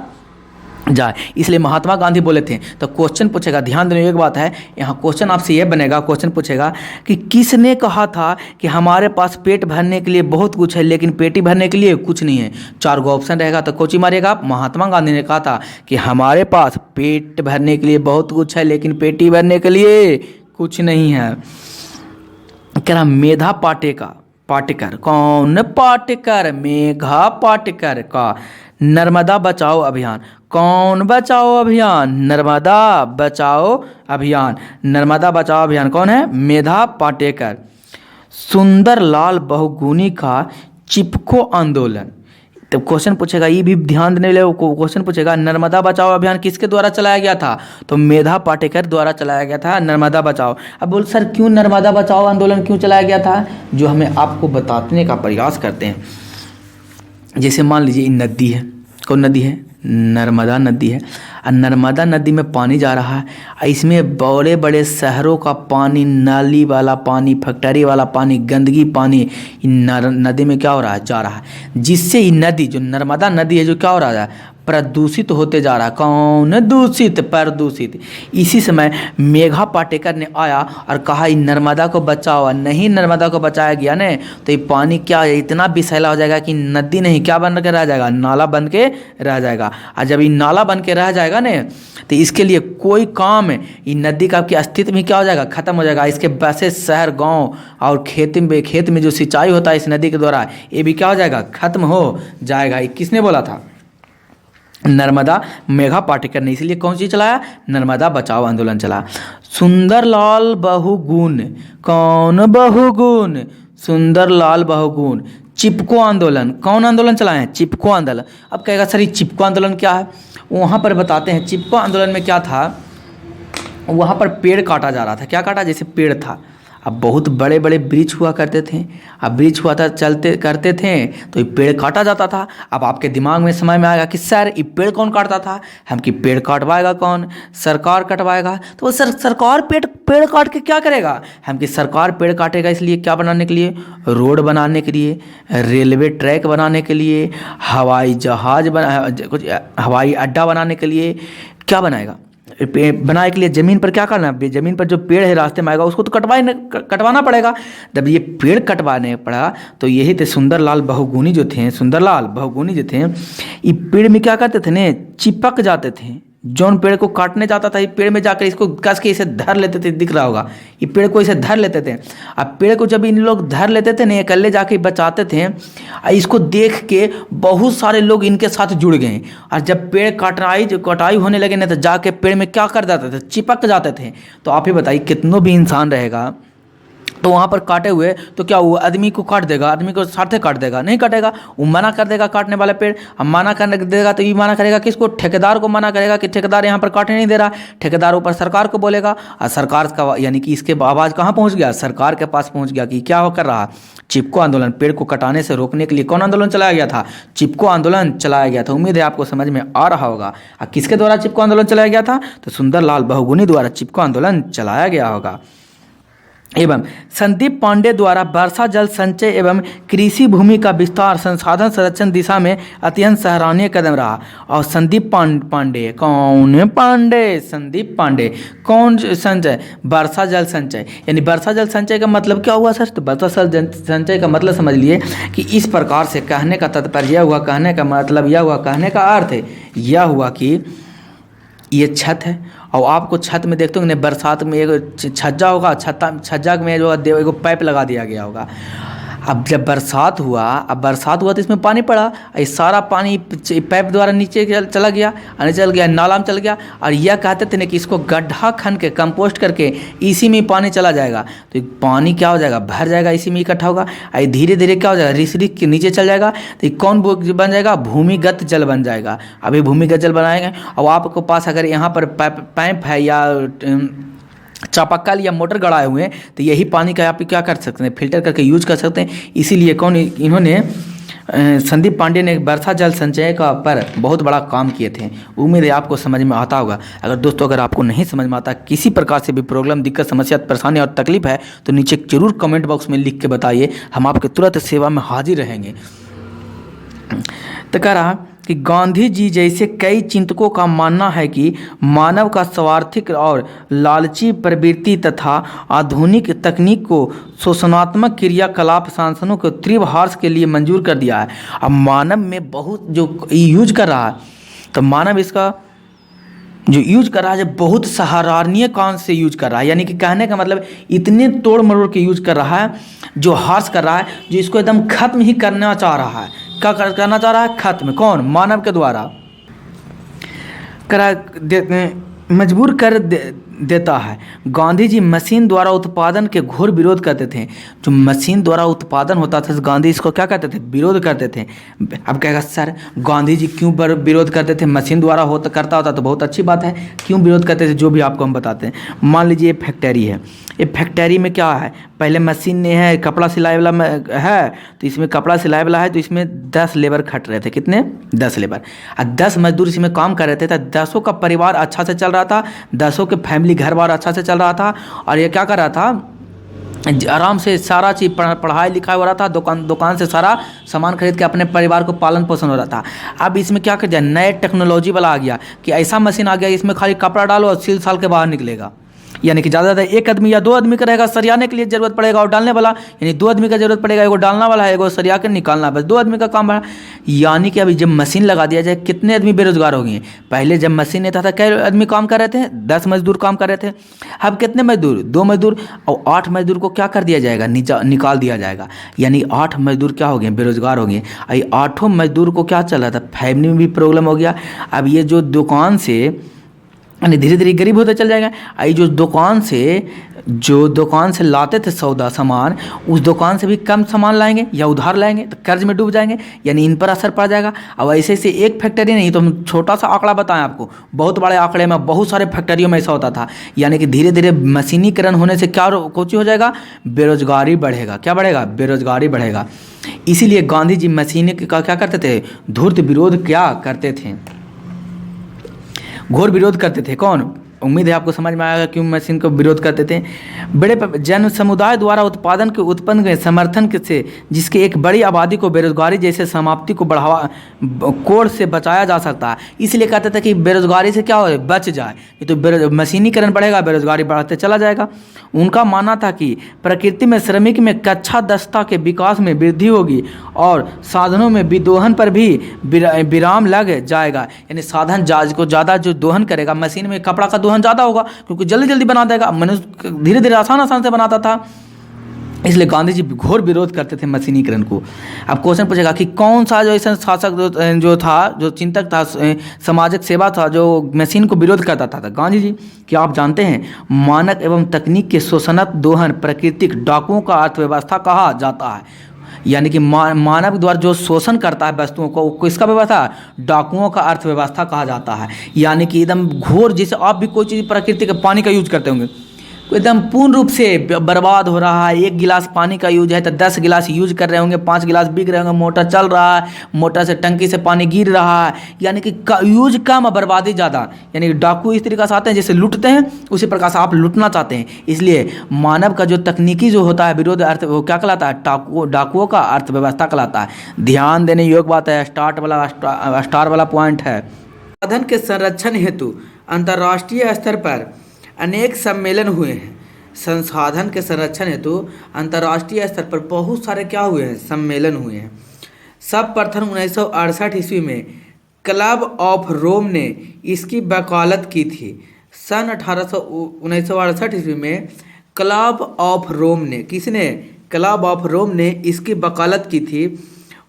जाए। इसलिए महात्मा गांधी बोले थे। तो क्वेश्चन पूछेगा, ध्यान देने एक बात है, यहाँ क्वेश्चन आपसे ये बनेगा, क्वेश्चन पूछेगा कि किसने कहा था कि हमारे पास पेट भरने के लिए बहुत कुछ है लेकिन पेटी भरने के लिए कुछ नहीं है। 4 गो ऑप्शन रहेगा तो कोची मारिएगा। महात्मा गांधी ने कहा था कि हमारे पास पेट भरने के लिए बहुत कुछ है लेकिन पेटी भरने के लिए कुछ नहीं है। क्या मेधा पाटेकर, कौन पाटेकर, मेघा पाटेकर का नर्मदा बचाओ अभियान। कौन बचाओ अभियान, नर्मदा बचाओ अभियान। नर्मदा बचाओ अभियान कौन है, मेधा पाटेकर। सुंदरलाल बहुगुणी का चिपको आंदोलन। तो क्वेश्चन पूछेगा, ये भी ध्यान देने वाले क्वेश्चन पूछेगा, नर्मदा बचाओ अभियान किसके द्वारा चलाया गया था, तो मेधा पाटेकर द्वारा चलाया गया था नर्मदा बचाओ। अब बोल सर क्यों नर्मदा बचाओ आंदोलन क्यों चलाया गया था, जो हमें आपको बताने का प्रयास करते हैं। जैसे मान लीजिए नदी है, कौन नदी है, नर्मदा नदी है। और नर्मदा नदी में पानी जा रहा है, इसमें बड़े बड़े शहरों का पानी, नाली वाला पानी, फैक्ट्री वाला पानी, गंदगी पानी नदी में क्या हो रहा है, जा रहा है। जिससे ये नदी, जो नर्मदा नदी है, जो क्या हो रहा है, प्रदूषित होते जा रहा है। कौन दूषित, प्रदूषित। इसी समय मेघा पाटेकर ने आया और कहा ये नर्मदा को बचाओ। नहीं नर्मदा को बचाया गया ने तो ये पानी क्या है, इतना विषैला हो जाएगा कि नदी नहीं क्या बन के रह जाएगा, नाला बन के रह जाएगा। और जब ये नाला बन के रह जाएगा ने तो इसके लिए कोई काम, ये नदी का आपकी अस्तित्व में क्या हो जाएगा, खत्म हो जाएगा। इसके बसे शहर, गाँव और खेत में जो सिंचाई होता है इस नदी के द्वारा, ये भी क्या हो जाएगा, खत्म हो जाएगा। ये किसने बोला था, नर्मदा मेघा पाटेकर ने इसलिए कौन सी चलाया, नर्मदा बचाओ आंदोलन चला। सुंदरलाल बहुगुण, कौन बहुगुण, सुंदरलाल बहुगुण। चिपको आंदोलन, कौन आंदोलन चलाए हैं, चिपको आंदोलन। अब कहेगा सर ये चिपको आंदोलन क्या है, वहाँ पर बताते हैं। चिपको आंदोलन में क्या था, वहाँ पर पेड़ काटा जा रहा था। क्या काटा, जैसे पेड़ था, अब बहुत बड़े बड़े वृक्ष हुआ करते थे, अब वृक्ष हुआ था चलते करते थे तो ये पेड़ काटा जाता था। अब आपके दिमाग में समय में आएगा कि सर ये पेड़ कौन काटता था, हम कि पेड़ काटवाएगा कौन, सरकार कटवाएगा। तो वो सरकार पेड़ काट के क्या करेगा, हम कि सरकार पेड़ काटेगा इसलिए क्या बनाने के लिए, रोड बनाने के लिए, रेलवे ट्रैक बनाने के लिए, हवाई जहाज कुछ हवाई अड्डा बनाने के लिए, क्या बनाएगा, बनाने के लिए ज़मीन पर क्या करना है, ज़मीन पर जो पेड़ है रास्ते में आएगा उसको तो कटवाना पड़ेगा। जब ये पेड़ कटवाने पड़ा तो यही थे सुंदरलाल बहुगुणी जो थे, सुंदरलाल बहुगुणी जो थे, ये पेड़ में क्या करते थे ने, चिपक जाते थे। जौन पेड़ को काटने जाता था ये पेड़ में जाकर इसको कस के इसे धर लेते थे, दिख रहा होगा, ये पेड़ को इसे धर लेते थे। अब पेड़ को जब इन लोग धर लेते थे ना, अकेले जाके बचाते थे, इसको देख के बहुत सारे लोग इनके साथ जुड़ गए। और जब पेड़ कटाई होने लगे ना तो जाके पेड़ में क्या कर जाते थे, चिपक जाते थे। तो आप ही बताइए कितनों भी इंसान रहेगा तो वहाँ पर काटे हुए तो क्या वो आदमी को काट देगा, आदमी को साथे काट देगा, नहीं काटेगा, वो मना कर देगा काटने वाले पेड़। हम मना कर देगा तो ये मना करेगा किसको, ठेकेदार को मना करेगा कि ठेकेदार यहाँ पर काटने नहीं दे रहा। ठेकेदार ऊपर सरकार को बोलेगा और सरकार का यानी कि इसके आवाज़ कहाँ पहुँच गया, सरकार के पास पहुँच गया कि क्या हो कर रहा। चिपको आंदोलन, पेड़ को कटाने से रोकने के लिए कौन आंदोलन चलाया गया था, चिपको आंदोलन चलाया गया था। उम्मीद है आपको समझ में आ रहा होगा। किसके द्वारा चिपको आंदोलन चलाया गया था, तो सुंदरलाल बहुगुणी द्वारा चिपको आंदोलन चलाया गया होगा। एवं संदीप पांडे द्वारा वर्षा जल संचय एवं कृषि भूमि का विस्तार संसाधन संरक्षण दिशा में अत्यंत सराहनीय कदम रहा। और संदीप पांडे कौन, पांडे संदीप पांडे, कौन संचय, वर्षा जल संचय। यानी वर्षा जल संचय का मतलब क्या हुआ सर, तो वर्षा जल संचय का मतलब समझ लिए कि इस प्रकार से कहने का तात्पर्य यह हुआ, कहने का मतलब यह हुआ, कहने का अर्थ यह हुआ कि ये छत है और आपको छत में देखते होंगे बरसात में एक छज्जा होगा, छज्जा में जो एगो पाइप लगा दिया गया होगा। अब जब बरसात हुआ तो इसमें पानी पड़ा, ये सारा पानी पाइप द्वारा नीचे चला गया, नाला में चल गया। और यह कहते थे ना कि इसको गड्ढा खन के कंपोस्ट करके इसी में पानी चला जाएगा, तो पानी क्या हो जाएगा, भर जाएगा, इसी में इकट्ठा होगा। और धीरे धीरे क्या हो जाएगा, रिस के नीचे चल जाएगा, तो कौन बन जाएगा, भूमिगत जल बन जाएगा। अभी भूमिगत जल बनाएंगे और आपको पास अगर यहाँ पर पाइप है या चापाकल या मोटर गड़ाए हुए हैं तो यही पानी का आप क्या कर सकते हैं, फिल्टर करके यूज कर सकते हैं। इसीलिए इन्होंने संदीप पांडे ने वर्षा जल संचय का पर बहुत बड़ा काम किए थे। उम्मीद है आपको समझ में आता होगा। अगर आपको नहीं समझ में आता, किसी प्रकार से भी प्रॉब्लम, दिक्कत, समस्या, परेशानी और तकलीफ है तो नीचे जरूर कमेंट बॉक्स में लिख के बताइए, हम आपके तुरंत सेवा में हाजिर रहेंगे। तो कह रहा कि गांधी जी जैसे कई चिंतकों का मानना है कि मानव का स्वार्थिक और लालची प्रवृत्ति तथा आधुनिक तकनीक को शोषणात्मक क्रियाकलाप सांसनों को तीव्र हार्स के लिए मंजूर कर दिया है। अब मानव में बहुत जो यूज कर रहा है, तो मानव इसका जो यूज कर रहा है बहुत सराहनीय काम से यूज कर रहा है। यानी कि कहने का मतलब इतने तोड़ मरोड़ के यूज कर रहा है, जो हार्स कर रहा है, जो इसको एकदम खत्म ही करना चाह रहा है। क्या करना चाह रहा है, खत्म, कौन, मानव के द्वारा मजबूर कर देता है। गांधी जी मशीन द्वारा उत्पादन के घोर विरोध करते थे। जो मशीन द्वारा उत्पादन होता था गांधी इसको क्या करते थे, विरोध करते थे। अब कहेगा सर गांधी जी क्यों विरोध करते थे, मशीन द्वारा करता होता तो बहुत अच्छी बात है, क्यों विरोध करते थे, जो भी आपको हम बताते हैं। मान लीजिए ये फैक्ट्री है, ये फैक्ट्री में क्या है, पहले मशीन नहीं है, कपड़ा सिलाई वाला है, तो इसमें कपड़ा सिलाई वाला है, तो इसमें 10 लेबर खट रहे थे, कितने, 10 लेबर, और 10 मजदूर इसमें काम कर रहे थे। तो 10 का परिवार अच्छा से चल रहा था, 10 के फैमिली घर बार अच्छा से चल रहा था। और ये क्या कर रहा था, आराम से सारा चीज़ पढ़ाई लिखाई हो रहा था, दुकान से सारा सामान खरीद के अपने परिवार को पालन पोषण हो रहा था। अब इसमें क्या कर दिया, नए टेक्नोलॉजी वाला आ गया कि ऐसा मशीन आ गया इसमें खाली कपड़ा डालो और सिल साल के बाहर निकलेगा। यानी कि ज़्यादा ज़्यादा एक आदमी या दो आदमी का रहेगा, सरियाने के लिए ज़रूरत पड़ेगा, और डालने वाला यानी दो आदमी का ज़रूरत पड़ेगा, एगो डालना वाला है, एगो सरिया के निकालना, बस दो आदमी का काम है। यानी कि अभी जब मशीन लगा दिया जाए, कितने आदमी बेरोजगार हो गए। पहले जब मशीन नहीं था कई आदमी काम कर रहे थे, 10 मजदूर काम कर रहे थे। अब कितने मजदूर, 2 मजदूर, और 8 मजदूर को क्या कर दिया जाएगा, निकाल दिया जाएगा। यानी 8 मजदूर क्या हो गए, बेरोजगार हो गए। ये 8 मजदूर को क्या चल रहा था, फैमिली में भी प्रॉब्लम हो गया। अब ये जो दुकान से यानी धीरे धीरे गरीब होते चल जाएगा। आई जो दुकान से लाते थे सौदा सामान, उस दुकान से भी कम सामान लाएंगे या उधार लाएंगे तो कर्ज में डूब जाएंगे, यानी इन पर असर पड़ जाएगा। अब ऐसे से एक फैक्ट्री नहीं, तो हम छोटा सा आंकड़ा बताएं आपको, बहुत बड़े आंकड़े में बहुत सारे फैक्ट्रियों में ऐसा होता था। यानी कि धीरे धीरे मशीनीकरण होने से क्या कोची हो जाएगा, बेरोजगारी बढ़ेगा। क्या बढ़ेगा, बेरोजगारी बढ़ेगा। इसीलिए गांधी जी मशीनी का क्या करते थे, धूर्त विरोध क्या करते थे, घोर विरोध करते थे। कौन, उम्मीद है आपको समझ में आएगा क्यों मशीन को विरोध करते थे। बड़े जन समुदाय द्वारा उत्पादन के उत्पन्न के समर्थन से जिसके एक बड़ी आबादी को बेरोजगारी जैसे समाप्ति को बढ़ावा कोड़ से बचाया जा सकता है। इसलिए कहते थे कि बेरोजगारी से क्या हो, बच जाए। ये तो मशीनीकरण बढ़ेगा, बेरोजगारी बढ़ते चला जाएगा। उनका मानना था कि प्रकृति में श्रमिक में कच्चा दस्ता के विकास में वृद्धि होगी और साधनों में विदोहन पर भी विराम लग जाएगा। यानी साधन को ज़्यादा जो दोहन करेगा, मशीन में कपड़ा का दोहन ज़्यादा होगा क्योंकि जल्दी जल्दी बना देगा, मनुष्य धीरे धीरे आसान से बनाता था। इसलिए गांधी जी घोर विरोध करते थे मशीनीकरण को। अब क्वेश्चन पूछेगा कि कौन सा जो ऐसा शासक जो था, जो चिंतक था, सामाजिक सेवा था, जो मशीन को विरोध करता था गांधी जी। क्या आप जानते हैं, मानक एवं तकनीक के शोषणत दोहन प्राकृतिक डाकुओं का अर्थव्यवस्था कहा जाता है। यानी कि मानव द्वारा जो शोषण करता है वस्तुओं को, किसका व्यवस्था, डाकुओं का अर्थव्यवस्था कहा जाता है। यानी कि एकदम घोर, जैसे आप भी कोई चीज़ प्राकृतिक पानी का यूज करते होंगे, एकदम पूर्ण रूप से बर्बाद हो रहा है। 1 गिलास पानी का यूज है तो 10 गिलास यूज कर रहे होंगे, 5 गिलास बिक रहे होंगे, मोटर चल रहा है, मोटर से टंकी से पानी गिर रहा है। यानी कि यूज कम बर्बादी ज़्यादा। यानी कि डाकू इस तरीके से आते हैं जैसे लूटते हैं, उसी प्रकार से आप लूटना चाहते हैं। इसलिए मानव का जो तकनीकी जो होता है विरोध अर्थ, वो क्या कहलाता है, डाकुओं का अर्थव्यवस्था कहलाता है। ध्यान देने योग्य बात है, स्टार वाला पॉइंट है। साधन के संरक्षण हेतु अंतर्राष्ट्रीय स्तर पर अनेक सम्मेलन हुए हैं। संसाधन के संरक्षण हेतु अंतर्राष्ट्रीय स्तर पर बहुत सारे क्या हुए हैं, सम्मेलन हुए हैं। सब प्रथम 1968 ईस्वी में क्लब ऑफ रोम ने इसकी वकालत की थी। सन 1968 ईस्वी में क्लब ऑफ रोम ने, किसने, क्लब ऑफ रोम ने इसकी वकालत की थी।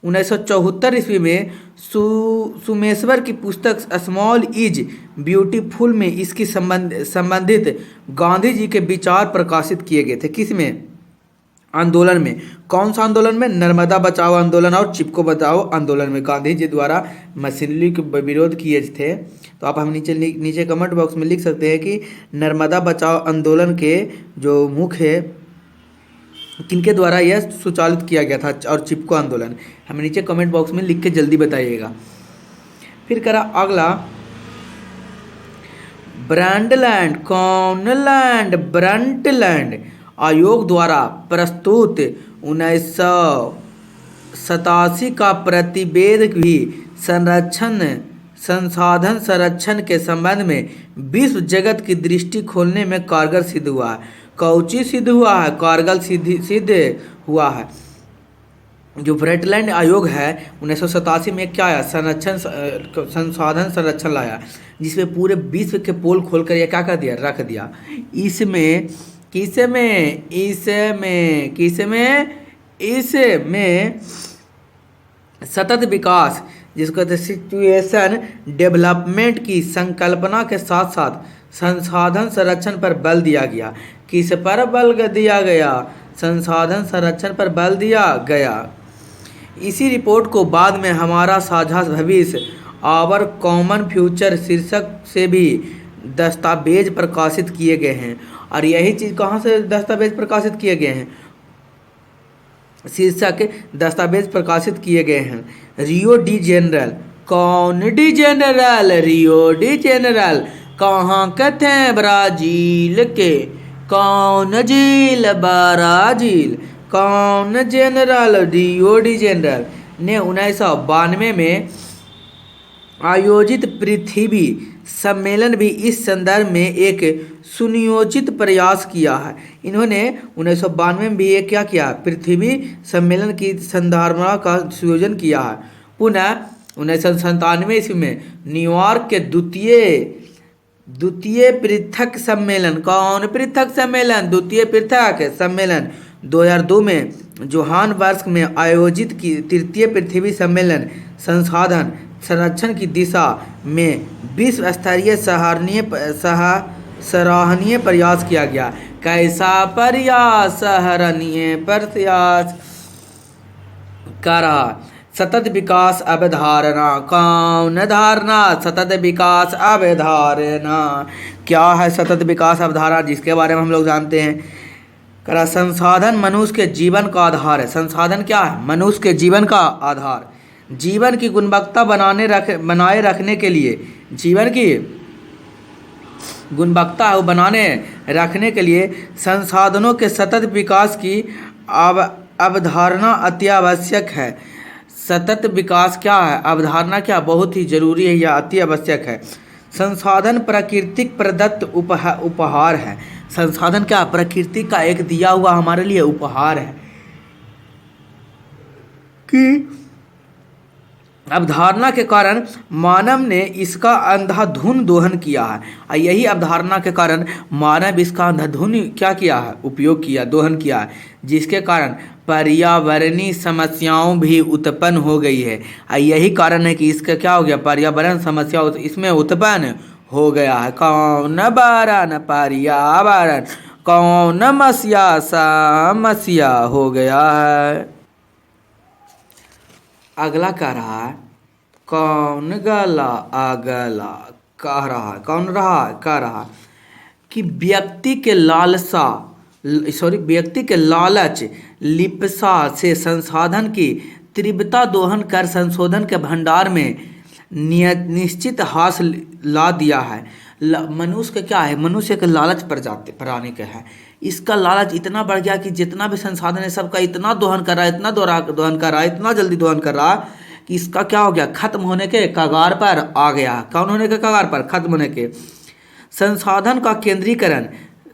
1974 ईस्वी में सुमेश्वर की पुस्तक स्मॉल इज ब्यूटीफुल में इसकी संबंधित गांधी जी के विचार प्रकाशित किए गए थे। किस में, आंदोलन में। कौन सा आंदोलन में, नर्मदा बचाओ आंदोलन और चिपको बचाओ आंदोलन में गांधी जी द्वारा मशीनरी के विरोध किए थे। तो आप हम नीचे कमेंट बॉक्स में लिख सकते हैं कि नर्मदा बचाओ आंदोलन के जो मुख्य किनके द्वारा यह सुचालित किया गया था, और चिपको आंदोलन हमें नीचे कमेंट बॉक्स में लिख के जल्दी बताइएगा। फिर करा अगला, ब्रंटलैंड आयोग द्वारा प्रस्तुत 1987 का प्रतिवेदक भी संसाधन संरक्षण के संबंध में विश्व जगत की दृष्टि खोलने में कारगर सिद्ध हुआ है। कौची सिद्ध हुआ है, कारगर सिद्ध हुआ है। जो ब्रंटलैंड आयोग है 1987 में क्या आया, संसाधन संरक्षण लाया, जिसमें पूरे विश्व के पोल खोलकर यह क्या कर दिया, रख दिया। इसमें सतत विकास, जिसको कहते हैं सिचुएशन डेवलपमेंट की संकल्पना के साथ साथ संसाधन संरक्षण पर बल दिया गया। किस पर बल दिया गया, संसाधन संरक्षण पर बल दिया गया। इसी रिपोर्ट को बाद में हमारा साझा भविष्य, आवर कॉमन फ्यूचर शीर्षक से भी दस्तावेज प्रकाशित किए गए हैं। और यही चीज़ कहाँ से दस्तावेज प्रकाशित किए गए हैं, शीर्षक दस्तावेज प्रकाशित किए गए हैं। रियो डी जेनरल, कौन D general, Rio de general कहाँ के थे, ब्राज़ील के। कौन झील, ब्राज़ील। कौन जनरल, रियो डी जेनरल ने 1992 में आयोजित पृथ्वी सम्मेलन भी इस संदर्भ में एक सुनियोजित प्रयास किया है। इन्होंने 1992 में भी एक क्या किया, पृथ्वी सम्मेलन की संधारणा का सुयोजन किया है। पुनः 1997 ईस्वी में न्यूयॉर्क के द्वितीय पृथक सम्मेलन, कौन पृथक सम्मेलन, द्वितीय पृथक सम्मेलन 2002 में जोहान्सबर्ग में आयोजित की तृतीय पृथ्वी सम्मेलन संसाधन संरक्षण की दिशा में विश्व स्तरीय सराहनीय प्रयास किया गया। कैसा प्रयास, सराहनीय प्रयास करा। सतत विकास अवधारणा, कौन धारणा, सतत विकास अवधारणा। क्या है सतत विकास अवधारणा, जिसके बारे में हम लोग जानते हैं। करा संसाधन मनुष्य के जीवन का आधार है। संसाधन क्या है, मनुष्य के जीवन का आधार। जीवन की गुणवत्ता बनाए रखने के लिए, जीवन की गुणवत्ता बनाने रखने के लिए संसाधनों के सतत विकास की अवधारणा अति आवश्यक है। सतत विकास क्या है, अवधारणा क्या बहुत ही जरूरी है या अति आवश्यक है। संसाधन प्राकृतिक प्रदत्त उपहार है। संसाधन क्या, प्रकृति का एक दिया हुआ हमारे लिए उपहार है कि अवधारणा के कारण मानव ने इसका अंधाधुन दोहन किया है। और यही अवधारणा के कारण मानव इसका अंधाधुन क्या किया है, उपयोग किया, दोहन किया है, जिसके कारण पर्यावरणीय समस्याओं भी उत्पन्न हो गई है। और यही कारण है कि इसका क्या हो गया, पर्यावरण समस्या इसमें उत्पन्न हो गया है। कौन बारण पर्यावरण, कौन समस्या हो गया है। अगला कह रहा है कौन गला अगला कह रहा है, कौन कह रहा कि व्यक्ति के लालच लिप्सा से संसाधन की तीव्रता दोहन कर संशोधन के भंडार में निश्चित हास ला दिया है। मनुष्य का क्या है, मनुष्य के लालच प्राणी का है। इसका लालच इतना बढ़ गया कि जितना भी संसाधन है सबका इतना दोहन कर रहा है, इतना दोहन कर रहा है, इतना जल्दी दोहन कर रहा है कि इसका क्या हो गया, खत्म होने के कगार पर आ गया। कौन होने के कगार पर, खत्म होने के। संसाधन का केंद्रीकरण,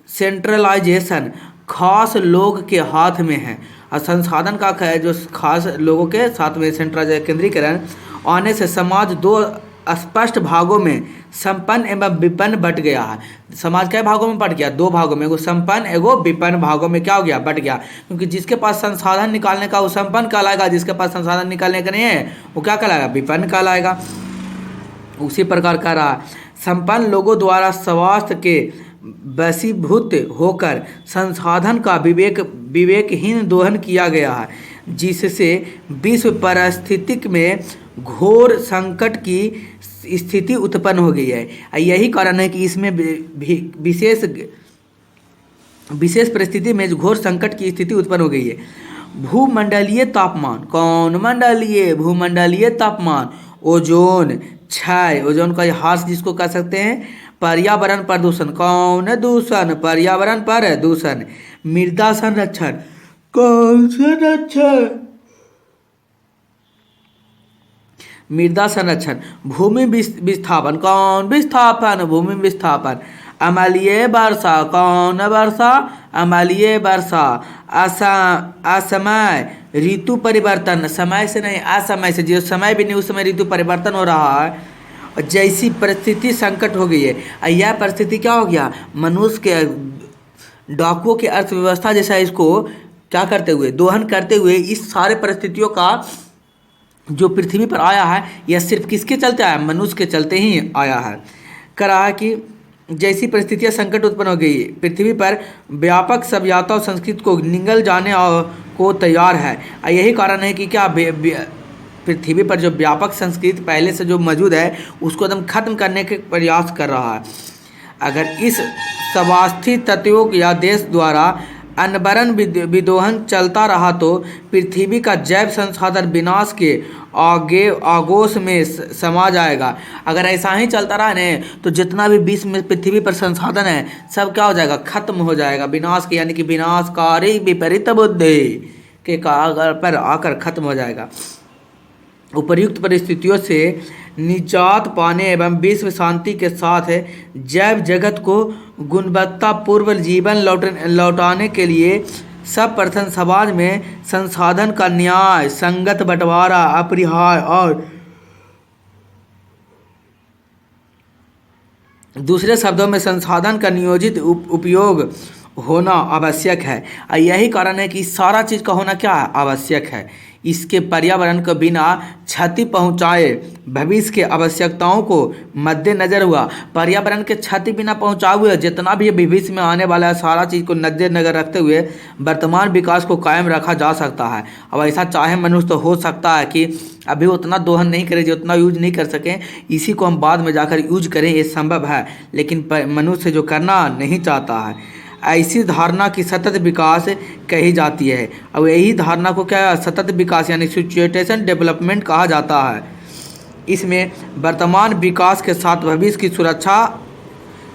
सेंट्रलाइजेशन खास लोग के हाथ में है। और संसाधन का जो खास लोगों के साथ में सेंट्रलाइजेशन केंद्रीकरण आने से समाज दो स्पष्ट भागों में संपन्न एवं विपन्न बट गया है। समाज क्या भागों में बट गया, दो भागों में, एगो संपन्न एगो विपन्न भागों में क्या हो गया, बट गया। क्योंकि जिसके पास संसाधन निकालने का वो संपन्न कहलाएगा, जिसके पास संसाधन निकालने का नहीं है वो क्या कहलाएगा, विपन्न कहलाएगा। उसी प्रकार का रहा संपन्न लोगों द्वारा स्वास्थ्य के वशीभूत होकर संसाधन का विवेकहीन दोहन किया गया है, जिससे विश्व पारिस्थितिक में घोर संकट की स्थिति उत्पन्न हो गई है। यही कारण है कि इसमें विशेष परिस्थिति में घोर संकट की स्थिति उत्पन्न हो गई है। भूमंडलीय तापमान, कौन मंडलीय, भूमंडलीय तापमान, ओजोन क्षय, ओजोन का ह्रास जिसको कह सकते हैं, पर्यावरण प्रदूषण, कौन दूषण, पर्यावरण प्रदूषण, मृदा संरक्षण, कौन संरक्षण, मृदा संरक्षण, भूमि विस्थापन, कौन विस्थापन, भूमि विस्थापन, अम्लीय वर्षा, कौन वर्षा, अम्लीय वर्षा, असमय ऋतु परिवर्तन, समय से नहीं असमय से, जो समय भी नहीं उस समय ऋतु परिवर्तन हो रहा है, जैसी परिस्थिति संकट हो गई है। यह परिस्थिति क्या हो गया, मनुष्य के डाकुओं की अर्थव्यवस्था जैसा इसको क्या करते हुए, दोहन करते हुए इस सारे परिस्थितियों का जो पृथ्वी पर आया है यह सिर्फ किसके चलते आया, मनुष्य के चलते ही आया है। करा है कि जैसी परिस्थितियां संकट उत्पन्न हो गई, पृथ्वी पर व्यापक सभ्यता और संस्कृति को निगल जाने को तैयार है। यही कारण है कि क्या पृथ्वी पर जो व्यापक संस्कृति पहले से जो मौजूद है उसको एकदम खत्म करने के प्रयास कर रहा है। अगर इस स्वास्थ्य तत्वों या देश द्वारा अनबरन विदोहन चलता रहा तो पृथ्वी का जैव संसाधन विनाश के आगोश में समा जाएगा। अगर ऐसा ही चलता रहा ना तो जितना भी विश्व में पृथ्वी पर संसाधन है सब क्या हो जाएगा, खत्म हो जाएगा। विनाश के यानी कि विनाशकारी विपरीत बुद्धि के कागर पर आकर खत्म हो जाएगा। उपर्युक्त परिस्थितियों से निजात पाने एवं विश्व शांति के साथ जैव जगत को गुणवत्तापूर्ण जीवन लौटाने के लिए सर्वप्रथम समाज में संसाधन का न्याय संगत बंटवारा अपरिहार्य और दूसरे शब्दों में संसाधन का नियोजित उपयोग होना आवश्यक है। और यही कारण है कि सारा चीज़ का होना क्या आवश्यक है। इसके पर्यावरण को बिना क्षति पहुंचाए भविष्य के आवश्यकताओं को मद्देनजर हुआ पर्यावरण के क्षति बिना पहुंचाए हुए जितना भी भविष्य में आने वाला है सारा चीज़ को मद्देनजर रखते हुए वर्तमान विकास को कायम रखा जा सकता है। अब ऐसा चाहे मनुष्य तो हो सकता है कि अभी उतना दोहन नहीं करें जितना यूज नहीं कर सकें, इसी को हम बाद में जाकर यूज करें, ये संभव है, लेकिन मनुष्य जो करना नहीं चाहता है। ऐसी धारणा की सतत विकास कही जाती है। अब यही धारणा को क्या सतत विकास यानी सिचुएशन डेवलपमेंट कहा जाता है। इसमें वर्तमान विकास के साथ भविष्य की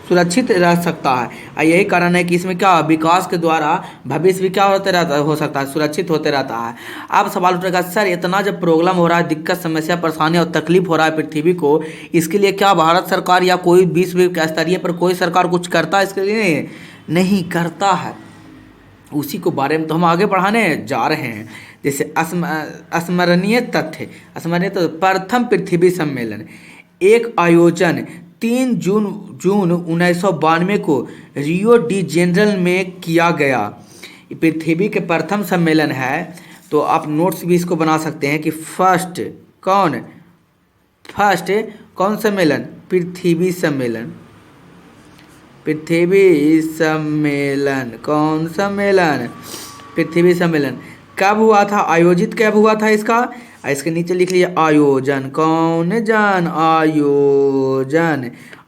सुरक्षित रह सकता है। और यही कारण है कि इसमें क्या विकास के द्वारा भविष्य भी क्या हो सकता है सुरक्षित होते रहता है। अब सवाल उठेगा सर इतना जब प्रॉब्लम हो रहा है, दिक्कत समस्या परेशानी और तकलीफ हो रहा है पृथ्वी को, इसके लिए क्या भारत सरकार या कोई विश्व स्तरीय पर कोई सरकार कुछ करता है इसके लिए? नहीं करता है। उसी को बारे में तो हम आगे बढ़ाने जा रहे हैं। जैसे स्मरणीय तथ्य प्रथम पृथ्वी सम्मेलन एक आयोजन 3 जून 1992 को रियो डी जेनेरो में किया गया। पृथ्वी के प्रथम सम्मेलन है, तो आप नोट्स भी इसको बना सकते हैं कि फर्स्ट कौन सम्मेलन? पृथ्वी सम्मेलन। पृथ्वी सम्मेलन कौन सम्मेलन? पृथ्वी सम्मेलन कब हुआ था? आयोजित कब हुआ था इसका? इसके नीचे लिख लिया आयोजन। कौन जन?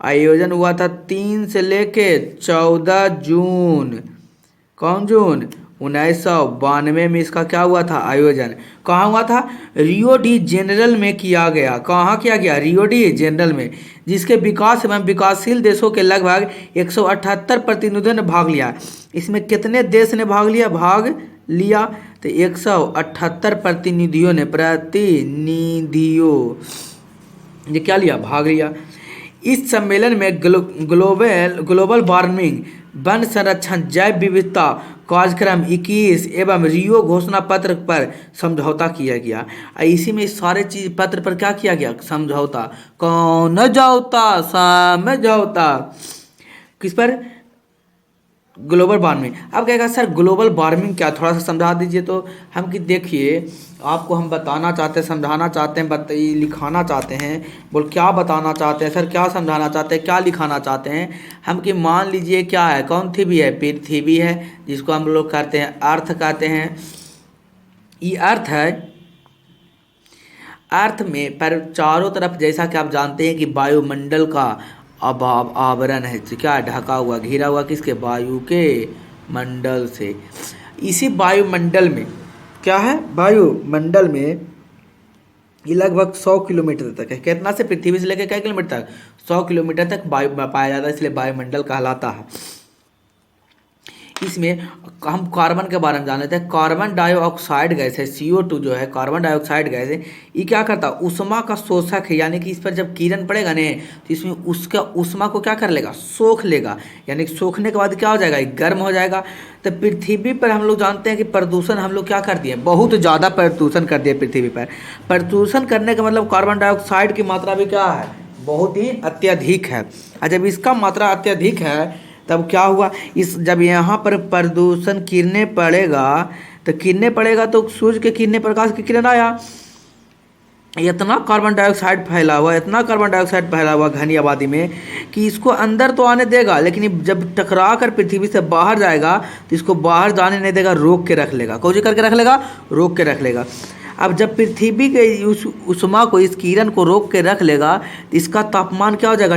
आयोजन हुआ था 3 से लेके 14 जून। कौन जून? 1992 में इसका क्या हुआ था? आयोजन। कहाँ हुआ था? रियो डी जेनेरो में किया गया। कहाँ किया गया? रियो डी जेनेरो में, जिसके विकास एवं विकासशील देशों के लगभग 178 प्रतिनिधियों ने भाग लिया। इसमें कितने देश ने भाग लिया? तो 178 प्रतिनिधियों ने ये क्या लिया? भाग लिया। इस सम्मेलन में ग्लोबल वार्मिंग, वन संरक्षण, जैव विविधता कार्यक्रम 21 एवं रियो घोषणा पत्र पर समझौता किया गया। इसी में सारे चीज पत्र पर क्या किया गया? समझौता। कौन समझौता? किस पर? Global warming. अब कहेगा सर ग्लोबल वार्मिंग क्या, थोड़ा सा समझा दीजिए। तो हम कि देखिए आपको हम बताना चाहते हैं, समझाना चाहते हैं, लिखाना चाहते हैं। बोल क्या बताना चाहते हैं सर, क्या समझाना चाहते हैं, क्या लिखाना चाहते हैं? हम कि मान लीजिए क्या है, कौन थी भी है? पृथ्वी है, जिसको हम लोग कहते हैं अर्थ कहते हैं। ये अर्थ है। अर्थ में पर चारों तरफ जैसा कि आप जानते हैं कि वायुमंडल का आवरण है, क्या ढका हुआ घिरा हुआ किसके? वायु के मंडल से। इसी वायुमंडल में क्या है? वायुमंडल में ये लगभग 100 किलोमीटर तक है। कितना से? पृथ्वी से लेकर क्या किलोमीटर तक? 100 किलोमीटर तक वायु पाया जाता है, इसलिए वायुमंडल कहलाता है। इसमें हम कार्बन के बारे में जान लेते हैं। कार्बन डाइऑक्साइड गैस है, CO2 जो है कार्बन डाइऑक्साइड गैस है। ये क्या करता है? ऊष्मा का शोषक है, यानी कि इस पर जब किरण पड़ेगा ने तो इसमें उसका ऊष्मा को क्या कर लेगा? सोख लेगा। यानी सोखने के बाद क्या हो जाएगा? गर्म हो जाएगा। तो पृथ्वी पर हम लोग जानते हैं कि प्रदूषण हम लोग क्या कर दिए? बहुत ज़्यादा प्रदूषण कर दिए पृथ्वी पर। प्रदूषण करने का मतलब कार्बन डाइऑक्साइड की मात्रा भी क्या है? बहुत ही अत्यधिक है। और जब इसका मात्रा अत्यधिक है तब क्या हुआ? जब यहाँ पर प्रदूषण किरणें पड़ेगा तो सूर्य के किरणें, प्रकाश की किरण आया, इतना कार्बन डाइऑक्साइड फैला हुआ घनी आबादी में कि इसको अंदर तो आने देगा, लेकिन जब टकरा कर पृथ्वी से बाहर जाएगा तो इसको बाहर जाने नहीं देगा, रोक के रख लेगा। कौन करके रख लेगा? रोक के रख लेगा। अब जब पृथ्वी के उस ऊष्मा को, इस किरण को रोक के रख लेगा तो इसका तापमान क्या हो जाएगा?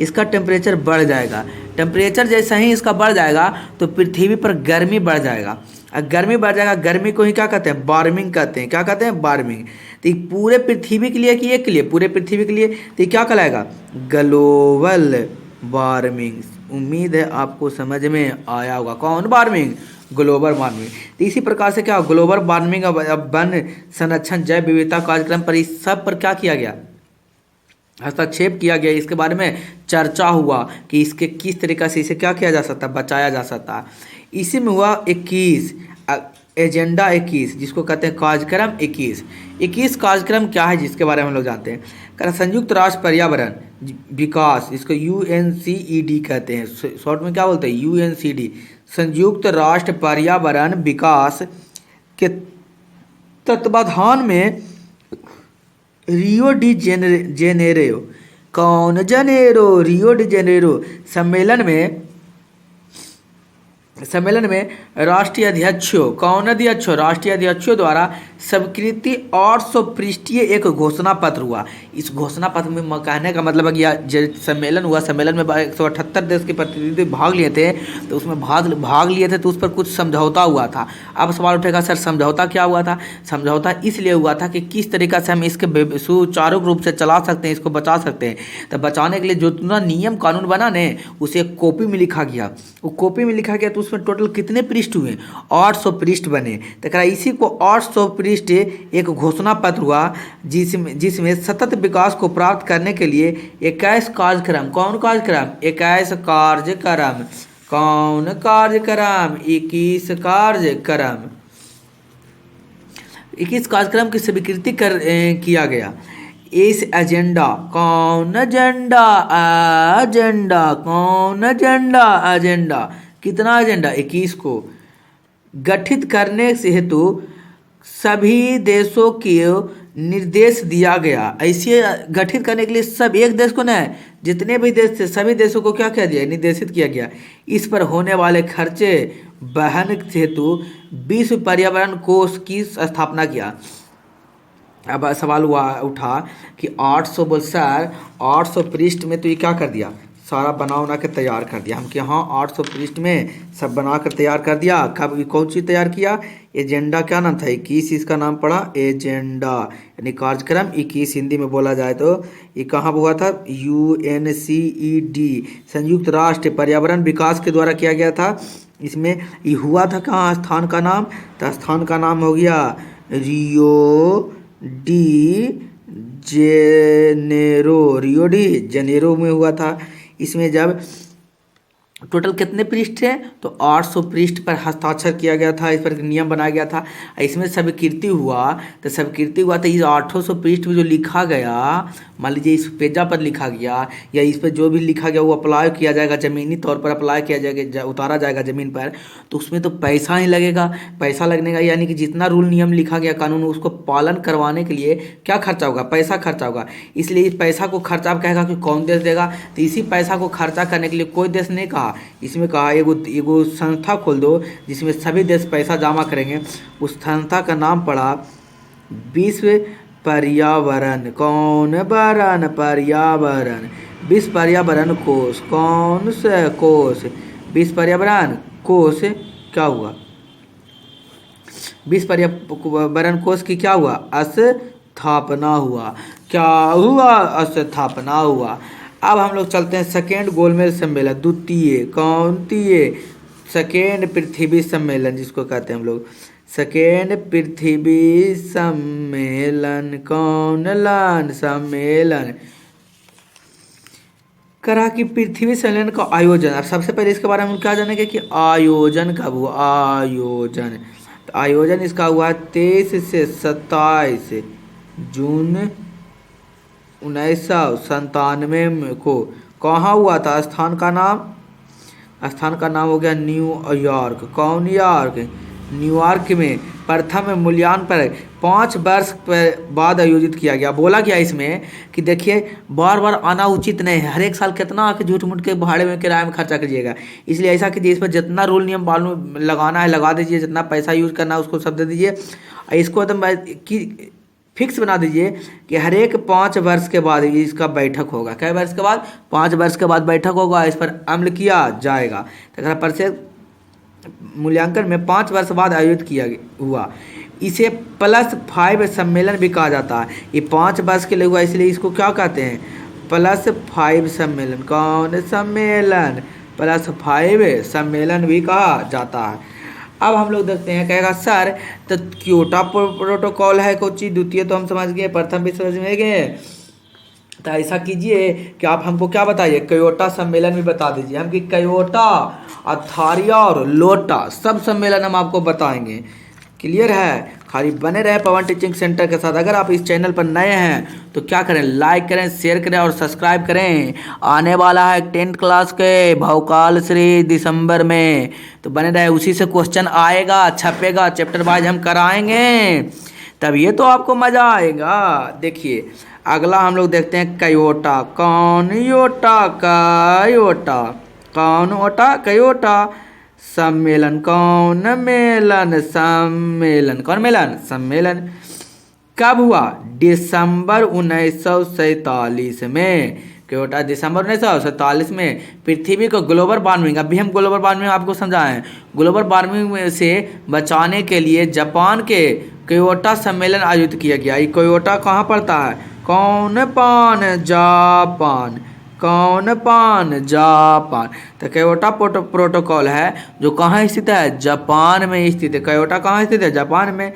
इसका टेम्परेचर बढ़ जाएगा। टेम्परेचर जैसा ही इसका बढ़ जाएगा तो पृथ्वी पर गर्मी बढ़ जाएगा। गर्मी बढ़ जाएगा, गर्मी को ही क्या कहते हैं? वार्मिंग कहते हैं। क्या कहते हैं? वार्मिंग। तो पूरे पृथ्वी के लिए कि एक के लिए? पूरे पृथ्वी के लिए। तो ये क्या कहलाएगा? Global warming. उम्मीद है आपको समझ में आया होगा। कौन वार्मिंग? Global warming. तो इसी प्रकार से क्या ग्लोबल वार्मिंग, वन संरक्षण, जैव विविधता कार्यक्रम पर इस सब पर क्या किया गया? हस्तक्षेप किया गया, इसके बारे में चर्चा हुआ कि इसके किस तरीक़ा से इसे क्या किया जा सकता है, बचाया जा सकता है। इसी में हुआ 21 एजेंडा 21, जिसको कहते हैं कार्यक्रम 21 कार्यक्रम क्या है जिसके बारे में हम लोग जानते हैं। संयुक्त राष्ट्र पर्यावरण विकास, इसको UNCED कहते हैं, शॉर्ट में क्या बोलते हैं, UNCD, संयुक्त राष्ट्र पर्यावरण विकास के तत्वाधान में रियो डी जेनेरो सम्मेलन में राष्ट्रीय अध्यक्षों द्वारा स्वीकृति 800 पृष्ठीय एक घोषणा पत्र हुआ। इस घोषणा पत्र में कहने का मतलब है कि सम्मेलन हुआ, सम्मेलन में 178 देश के प्रतिनिधि भाग लिए थे, तो उसमें भाग लिए थे तो उस पर कुछ समझौता हुआ था। अब सवाल उठेगा सर समझौता क्या हुआ था? समझौता इसलिए हुआ था कि किस तरीक़ा से हम इसके सुचारू रूप से चला सकते हैं, इसको बचा सकते हैं। तो बचाने के लिए जो नियम कानून बना ने उसे एक कॉपी में लिखा गया। वो कॉपी में लिखा गया तो उसमें टोटल कितने पृष्ठ हुए? 800 पृष्ठ बने। तो इसी को 800 पृष्ठ एक घोषणा पत्र हुआ, जिसमें सतत विकास को प्राप्त करने के लिए 21 कार्यक्रम, कौन कार्यक्रम? 21 कार्यक्रम, कौन कार्यक्रम? 21 कार्यक्रम, 21 कार्यक्रम की स्वीकृति किया गया। इस एजेंडा, कौन एजेंडा? एजेंडा, कौन एजेंडा? एजेंडा, कितना एजेंडा? 21 को गठित करने से हेतु सभी देशों को निर्देश दिया गया। ऐसे गठित करने के लिए सब एक देश को नहीं, जितने भी देश थे सभी देशों को क्या किया गया? निर्देशित किया गया। इस पर होने वाले खर्चे वहन हेतु विश्व पर्यावरण कोष की स्थापना किया। अब सवाल उठा कि 800 बोल सर 800 पृष्ठ में तो ये क्या कर दिया? सारा बना के तैयार कर दिया। हम कि हाँ 800 पृष्ठ में सब बना कर तैयार कर दिया। कब कौन चीज़ तैयार किया? एजेंडा, क्या नाम था? 21 इसका नाम पड़ा एजेंडा, यानी कार्यक्रम 21 हिंदी में बोला जाए तो। ये कहाँ हुआ था? UNCED, संयुक्त राष्ट्र पर्यावरण विकास के द्वारा किया गया था। इसमें ये हुआ था कहाँ? स्थान का नाम, तो स्थान का नाम हो गया रियो डी जेनेरो में हुआ था। इसमें जब टोटल कितने पृष्ठ थे? तो 800 पृष्ठ पर हस्ताक्षर किया गया था, इस पर नियम बनाया गया था। इसमें स्वीकृति हुआ, तो स्वीकृति हुआ तो इस 800 पृष्ठ में जो लिखा गया, मान लीजिए इस पेजा पर लिखा गया या इस पर जो भी लिखा गया वो अप्लाई किया जाएगा, ज़मीनी तौर पर अप्लाई किया जाएगा, उतारा जाएगा ज़मीन पर, तो उसमें तो पैसा ही लगेगा। पैसा लगने का यानी कि जितना रूल नियम लिखा गया कानून, उसको पालन करवाने के लिए क्या खर्चा होगा? पैसा खर्चा होगा। इसलिए इस पैसा को खर्चा आप कहेगा कि कौन देश देगा? तो इसी पैसा को खर्चा करने के लिए कोई देश नहीं कहा, इसमें कहा एगो संस्था खोल दो जिसमें सभी देश पैसा जमा करेंगे। उस संस्था का नाम पड़ा विश्व पर्यावरण, कौन बरन? पर्यावरण, विश्व पर्यावरण कोष। कौन से कोष? विश्व पर्यावरण कोष। क्या हुआ? विश्व पर्यावरण कोष की क्या हुआ? स्थापना हुआ। क्या हुआ? स्थापना हुआ। अब हम लोग चलते हैं सेकेंड गोलमेज सम्मेलन, द्वितीय, सेकेंड पृथ्वी सम्मेलन जिसको कहते हैं हम लोग, सेकेंड पृथ्वी सम्मेलन, कौन लन? सम्मेलन करा कि पृथ्वी सम्मेलन का आयोजन। अब सबसे पहले इसके बारे में हम क्या जानेंगे कि आयोजन कब हुआ? आयोजन, तो आयोजन इसका हुआ 23 से 27 जून 1997 को। कहाँ हुआ था? स्थान का नाम हो गया न्यूयॉर्क। कौन? न्यूयॉर्क। न्यूयॉर्क में प्रथम मूल्यांकन पर 5 वर्ष बाद आयोजित किया गया। बोला गया इसमें कि देखिए बार बार आना उचित नहीं है, हर एक साल कितना आके झूठ मूठ के भाड़े में किराए में खर्चा करिएगा। इसलिए ऐसा कीजिए, इस पर जितना रूल नियम मालूम लगाना है लगा दीजिए, जितना पैसा यूज करना है उसको सब दे दीजिए। इसको एकदम फिक्स बना दीजिए कि हर एक 5 वर्ष के बाद इसका बैठक होगा। कई वर्ष के बाद? 5 वर्ष के बाद बैठक होगा, इस पर अमल किया जाएगा। तो प्रत्येक मूल्यांकन में 5 वर्ष बाद आयोजित किया हुआ। इसे +5 सम्मेलन भी कहा जाता है। ये 5 वर्ष के लिए हुआ, इसलिए इसको क्या कहते हैं? +5 सम्मेलन। कौन सम्मेलन? +5 सम्मेलन भी कहा जाता है। अब हम लोग देखते हैं, कहेगा सर तो क्योटो प्रोटोकॉल है कुछ चीज, द्वितीय तो हम समझ गए, प्रथम भी समझ में गए, तो ऐसा कीजिए कि आप हमको क्या बताइए, क्योटो सम्मेलन भी बता दीजिए हम कि क्योटो, अथारिया और लोटा सब सम्मेलन हम आपको बताएंगे। क्लियर है? खाली बने रहे पवन टीचिंग सेंटर के साथ। अगर आप इस चैनल पर नए हैं तो क्या करें, लाइक करें, शेयर करें और सब्सक्राइब करें। आने वाला है 10th क्लास के भवकाल श्री दिसंबर में, तो बने रहे, उसी से क्वेश्चन आएगा, छपेगा, चैप्टर वाइज हम कराएंगे, तब ये तो आपको मज़ा आएगा। देखिए अगला हम लोग देखते हैं क्योटो। कौन योटा, क्योटो, कौन ओटा, क्योटो। सम्मेलन, कौन मेलन, सम्मेलन, कौन मेलन, सम्मेलन। कब हुआ? दिसंबर 1947 में। क्योटो दिसंबर 1947 में। पृथ्वी को ग्लोबल वार्मिंग, अभी हम ग्लोबल वार्मिंग आपको समझाएं, ग्लोबल वार्मिंग से बचाने के लिए जापान के क्योटो सम्मेलन आयोजित किया गया। ये क्योटो कहाँ पड़ता है? कौन पान, जापान, कौन पान, जापान। तो क्योटो प्रोटोकॉल है जो कहाँ स्थित है? जापान में स्थित है। क्योटो कहाँ स्थित है? जापान में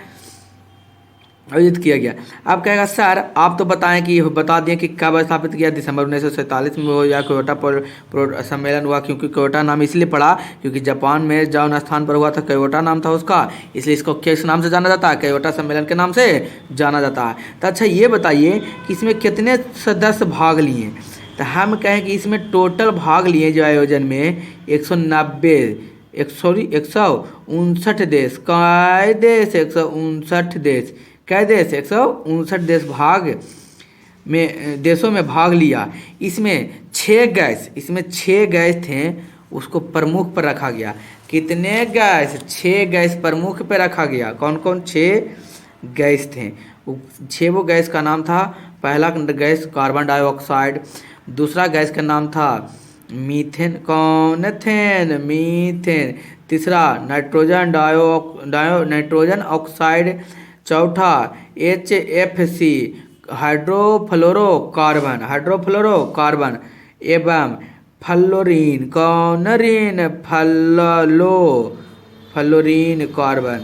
आयोजित किया गया। अब कहेगा सर आप तो बताएं कि बता दिए कि कब स्थापित किया, दिसंबर 1947 में हो या क्योटो सम्मेलन हुआ। क्योंकि क्योटो नाम इसलिए पड़ा क्योंकि जापान में जौन स्थान पर हुआ था क्योटो नाम था उसका, इसलिए इसको किस नाम से जाना जाता है? क्योटो सम्मेलन के नाम से जाना जाता है। तो अच्छा ये बताइए कि इसमें कितने सदस्य भाग लिए? तो हम कहें कि इसमें टोटल भाग लिए जो आयोजन में 159 देश, कै देश? 159 देश, कै देश? 159 देश भाग में, देशों में भाग लिया। इसमें 6 गैस थे, उसको प्रमुख पर रखा गया। कितने गैस? 6 गैस प्रमुख पर रखा गया। कौन कौन? 6 गैस थे। 6 वो गैस का नाम था, पहला गैस कार्बन डाइऑक्साइड, दूसरा गैस का नाम था मीथेन, कौन थेन, मीथेन, तीसरा नाइट्रोजन ऑक्साइड, चौथा HFC हाइड्रोफ्लोरोकार्बन एवं फ्लोरीन, कौन रीन, फ्लोरीन कार्बन।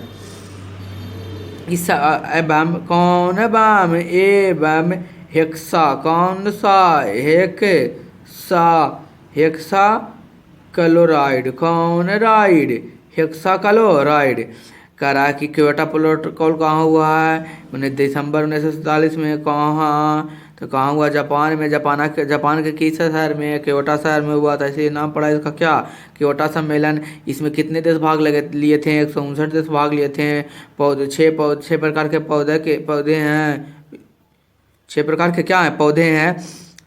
इस एवं कौन बम एवं हेक्सा, कौन सा? हेक्सा क्लोराइड, कौन राइड? Hexa chloride. करा कि क्योटो प्रोटोकॉल कहाँ हुआ है? मैंने दिसंबर 1947 में। कहाँ? तो कहाँ हुआ? जापान में। जापान के किस शहर में? क्योटो शहर में हुआ था, इसलिए नाम पड़ा इसका क्या? क्योटो सम्मेलन। इसमें कितने देश भाग लिए थे? 159 देश भाग लिए थे। पौधे 6 प्रकार के पौधे हैं। 6 प्रकार के क्या हैं? पौधे हैं,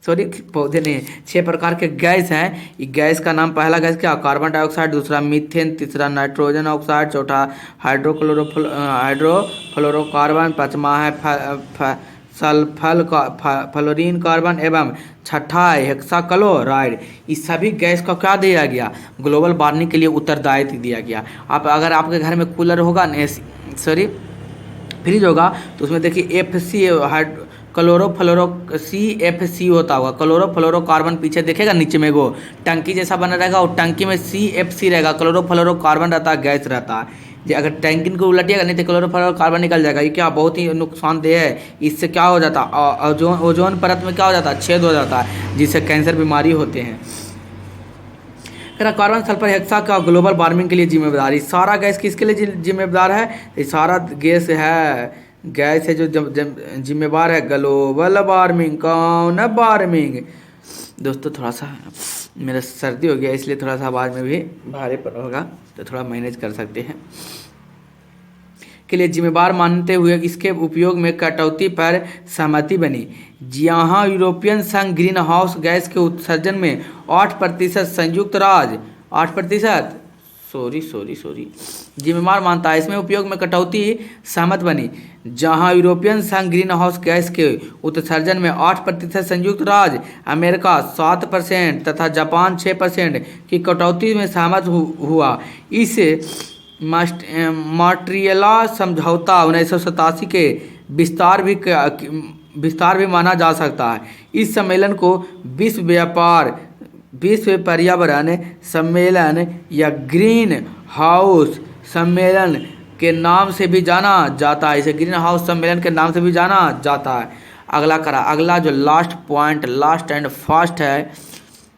सॉरी पौधे नहीं, 6 प्रकार के गैस हैं। ये गैस का नाम, पहला गैस क्या? कार्बन डाइऑक्साइड, दूसरा मीथेन, तीसरा नाइट्रोजन ऑक्साइड, चौथा हाइड्रोफ्लोरोकार्बन, पांचवा है फ्लोरीन कार्बन एवं छठा है हेक्सा क्लोराइड। इस सभी गैस को क्या दिया गया? ग्लोबल वार्मिंग के लिए उत्तरदायित्व दिया गया। आप अगर आपके घर में कूलर होगा, सॉरी फ्रिज होगा, तो उसमें देखिए FC CFC होता होगा। क्लोरोफ्लोरोकार्बन पीछे देखेगा नीचे में वो टंकी जैसा बना रहेगा, और टंकी में CFC रहेगा, क्लोरोफ्लोरोकार्बन रहता है, गैस रहता है। अगर टैंकिन को उलटिएगा नहीं तो क्लोरोफ्लोरोकार्बन निकल जाएगा। ये क्या बहुत ही नुकसानदेह है। इससे क्या हो जाता है? ओजोन परत में क्या हो जाता है? छेद हो जाता है, जिससे कैंसर बीमारी होते हैं। कार्बन सल्फर हेक्सा का ग्लोबल वार्मिंग के लिए जिम्मेदार। ये सारा गैस किसके लिए जिम्मेदार है? ये सारा गैस है जो जिम्मेवार है ग्लोबल वार्मिंग। कौन वार्मिंग? दोस्तों थोड़ा सा मेरा सर्दी हो गया, इसलिए थोड़ा सा आवाज़ में भी भारीपन होगा, तो थोड़ा मैनेज कर सकते हैं। के लिए जिम्मेवार मानते हुए इसके उपयोग में कटौती पर सहमति बनी। जहाँ यूरोपियन संघ ग्रीन हाउस गैस के उत्सर्जन में 8% संयुक्त राज्य 8% सॉरी जिम्मेवार मानता है, इसमें उपयोग में कटौती सहमत बनी। जहां यूरोपियन संघ ग्रीन हाउस गैस के उत्सर्जन में 8% संयुक्त राज्य अमेरिका 7% तथा जापान 6% की कटौती में सहमत हुआ। इस मॉन्ट्रियल समझौता 1987 के विस्तार भी माना जा सकता है। इस सम्मेलन को विश्व पर्यावरण सम्मेलन या ग्रीन हाउस सम्मेलन के नाम से भी जाना जाता है। इसे ग्रीन हाउस सम्मेलन के नाम से भी जाना जाता है। अगला करा, अगला जो last point, last and fast है,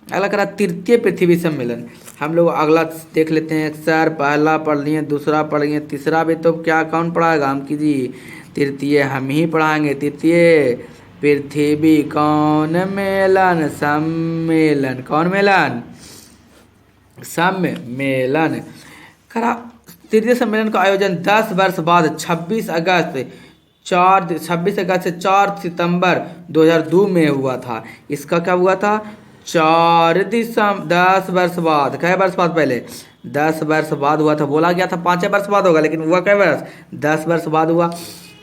अगला करा तृतीय पृथ्वी सम्मेलन। हम लोग अगला देख लेते हैं। सर पहला पढ़ लिए, दूसरा पढ़ लिए, तीसरा भी तो क्या कौन पढ़ाएगा हम कीजिए, तृतीय हम ही पढ़ाएंगे। तृतीय पृथ्वी कौन मेलन सम्मेलन, कौन मेलन, सम्मेलन करा। तृतीय सम्मेलन का आयोजन 10 वर्ष बाद 26 अगस्त से 4 सितंबर 2002 में हुआ था। इसका क्या हुआ था, 10 वर्ष बाद, कै वर्ष बाद, पहले 10 वर्ष बाद हुआ था। बोला गया था 5 वर्ष बाद होगा, लेकिन हुआ कै वर्ष, 10 वर्ष बाद हुआ।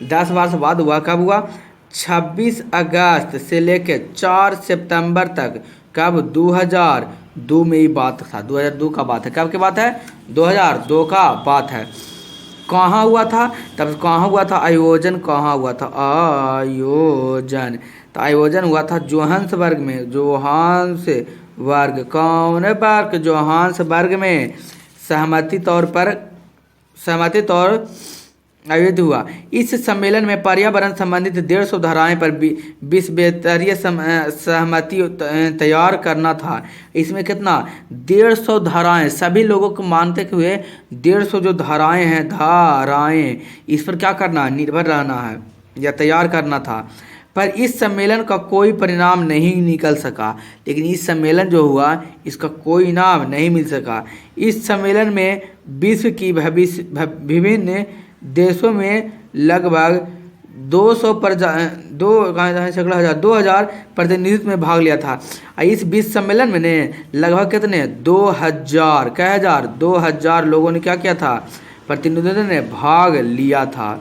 10 वर्ष बाद हुआ, कब हुआ, 26 अगस्त से लेकर 4 सितंबर तक, कब, 2002 में ही बात था, 2002 का बात है। कब की बात है, 2002 का बात है। कहाँ हुआ था, तब कहाँ हुआ था आयोजन, कहाँ हुआ था आयोजन, तो आयोजन हुआ था जोहान्सबर्ग में, जोहान्सबर्ग, कौन वर्ग, जोहान्सबर्ग में सहमति तौर आयोजित हुआ। इस सम्मेलन में पर्यावरण संबंधित 150 धाराएं पर विश्वस्तरीय सहमति तैयार करना था। इसमें कितना, 150 धाराएं, सभी लोगों को मानते हुए 150 जो धाराएं हैं, धाराएं, इस पर क्या करना, निर्भर रहना है या तैयार करना था। पर इस सम्मेलन का कोई परिणाम नहीं निकल सका। लेकिन इस सम्मेलन जो हुआ, इसका कोई इनाम नहीं मिल सका। इस सम्मेलन में विश्व की विभिन्न देशों में लगभग 2000 प्रतिनिधित्व में भाग लिया था। इस विश्व सम्मेलन में ने लगभग कितने, 2000 लोगों ने क्या किया था, प्रतिनिधित्व ने भाग लिया था।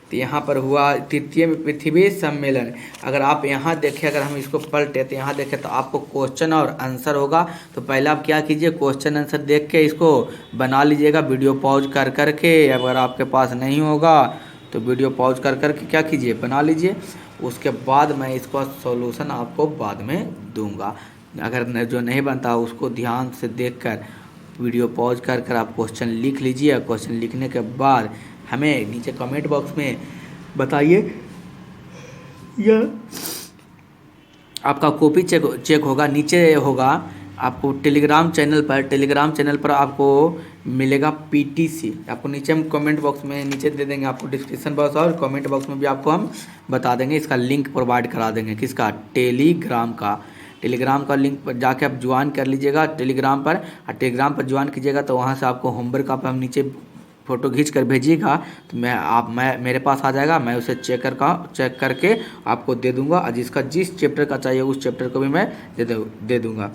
तो यहाँ पर हुआ तृतीय पृथ्वी सम्मेलन। अगर आप यहाँ देखें, अगर हम इसको पलटे तो यहाँ देखें तो आपको क्वेश्चन और आंसर होगा। तो पहले आप क्या कीजिए, क्वेश्चन आंसर देख के इसको बना लीजिएगा वीडियो पॉज कर करके। अगर आपके पास नहीं होगा तो वीडियो पॉज कर करके क्या कीजिए, बना लीजिए। उसके बाद मैं इसका सॉल्यूशन आपको बाद में दूंगा। अगर जो नहीं बनता उसको ध्यान से देखकर वीडियो पॉज कर कर आप क्वेश्चन लिख लीजिए। क्वेश्चन लिखने के बाद हमें नीचे कमेंट बॉक्स में बताइए। यह आपका कॉपी चेक होगा, नीचे होगा आपको टेलीग्राम चैनल पर आपको मिलेगा पीटीसी। आपको नीचे हम कमेंट बॉक्स में नीचे दे देंगे, आपको डिस्क्रिप्शन बॉक्स और कमेंट बॉक्स में भी आपको हम बता देंगे। इसका लिंक प्रोवाइड करा देंगे, किसका, टेलीग्राम का लिंक पर जाके आप ज्वाइन कर लीजिएगा टेलीग्राम पर। और टेलीग्राम पर ज्वाइन कीजिएगा तो वहाँ से आपको होमवर्क आप हम नीचे फ़ोटो खींच कर भेजिएगा तो मैं मेरे पास आ जाएगा। मैं उसे चेक करके आपको दे दूंगा। और जिस चैप्टर का चाहिए उस चैप्टर को भी मैं दे दूंगा।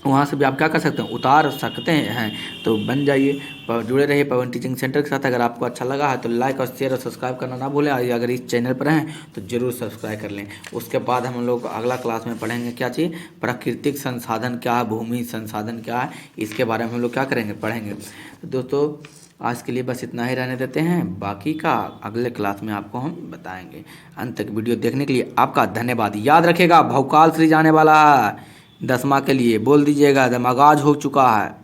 वहाँ से भी आप क्या कर सकते हैं, उतार सकते हैं। तो बन जाइए, जुड़े रहिए पवन टीचिंग सेंटर के साथ। अगर आपको अच्छा लगा है तो लाइक और शेयर और सब्सक्राइब करना ना भूलें। अगर इस चैनल पर हैं तो ज़रूर सब्सक्राइब कर लें। उसके बाद हम लोग अगला क्लास में पढ़ेंगे क्या चीज़, प्राकृतिक संसाधन क्या है, भूमि संसाधन क्या है, इसके बारे में हम लोग क्या करेंगे, पढ़ेंगे। तो दोस्तों आज के लिए बस इतना ही रहने देते हैं, बाकी का अगले क्लास में आपको हम बताएंगे। अंत तक वीडियो देखने के लिए आपका धन्यवाद। याद रखेगा भवकाल सीरीज आने वाला है 10वां के लिए, बोल दीजिएगा, दमागाज हो चुका है।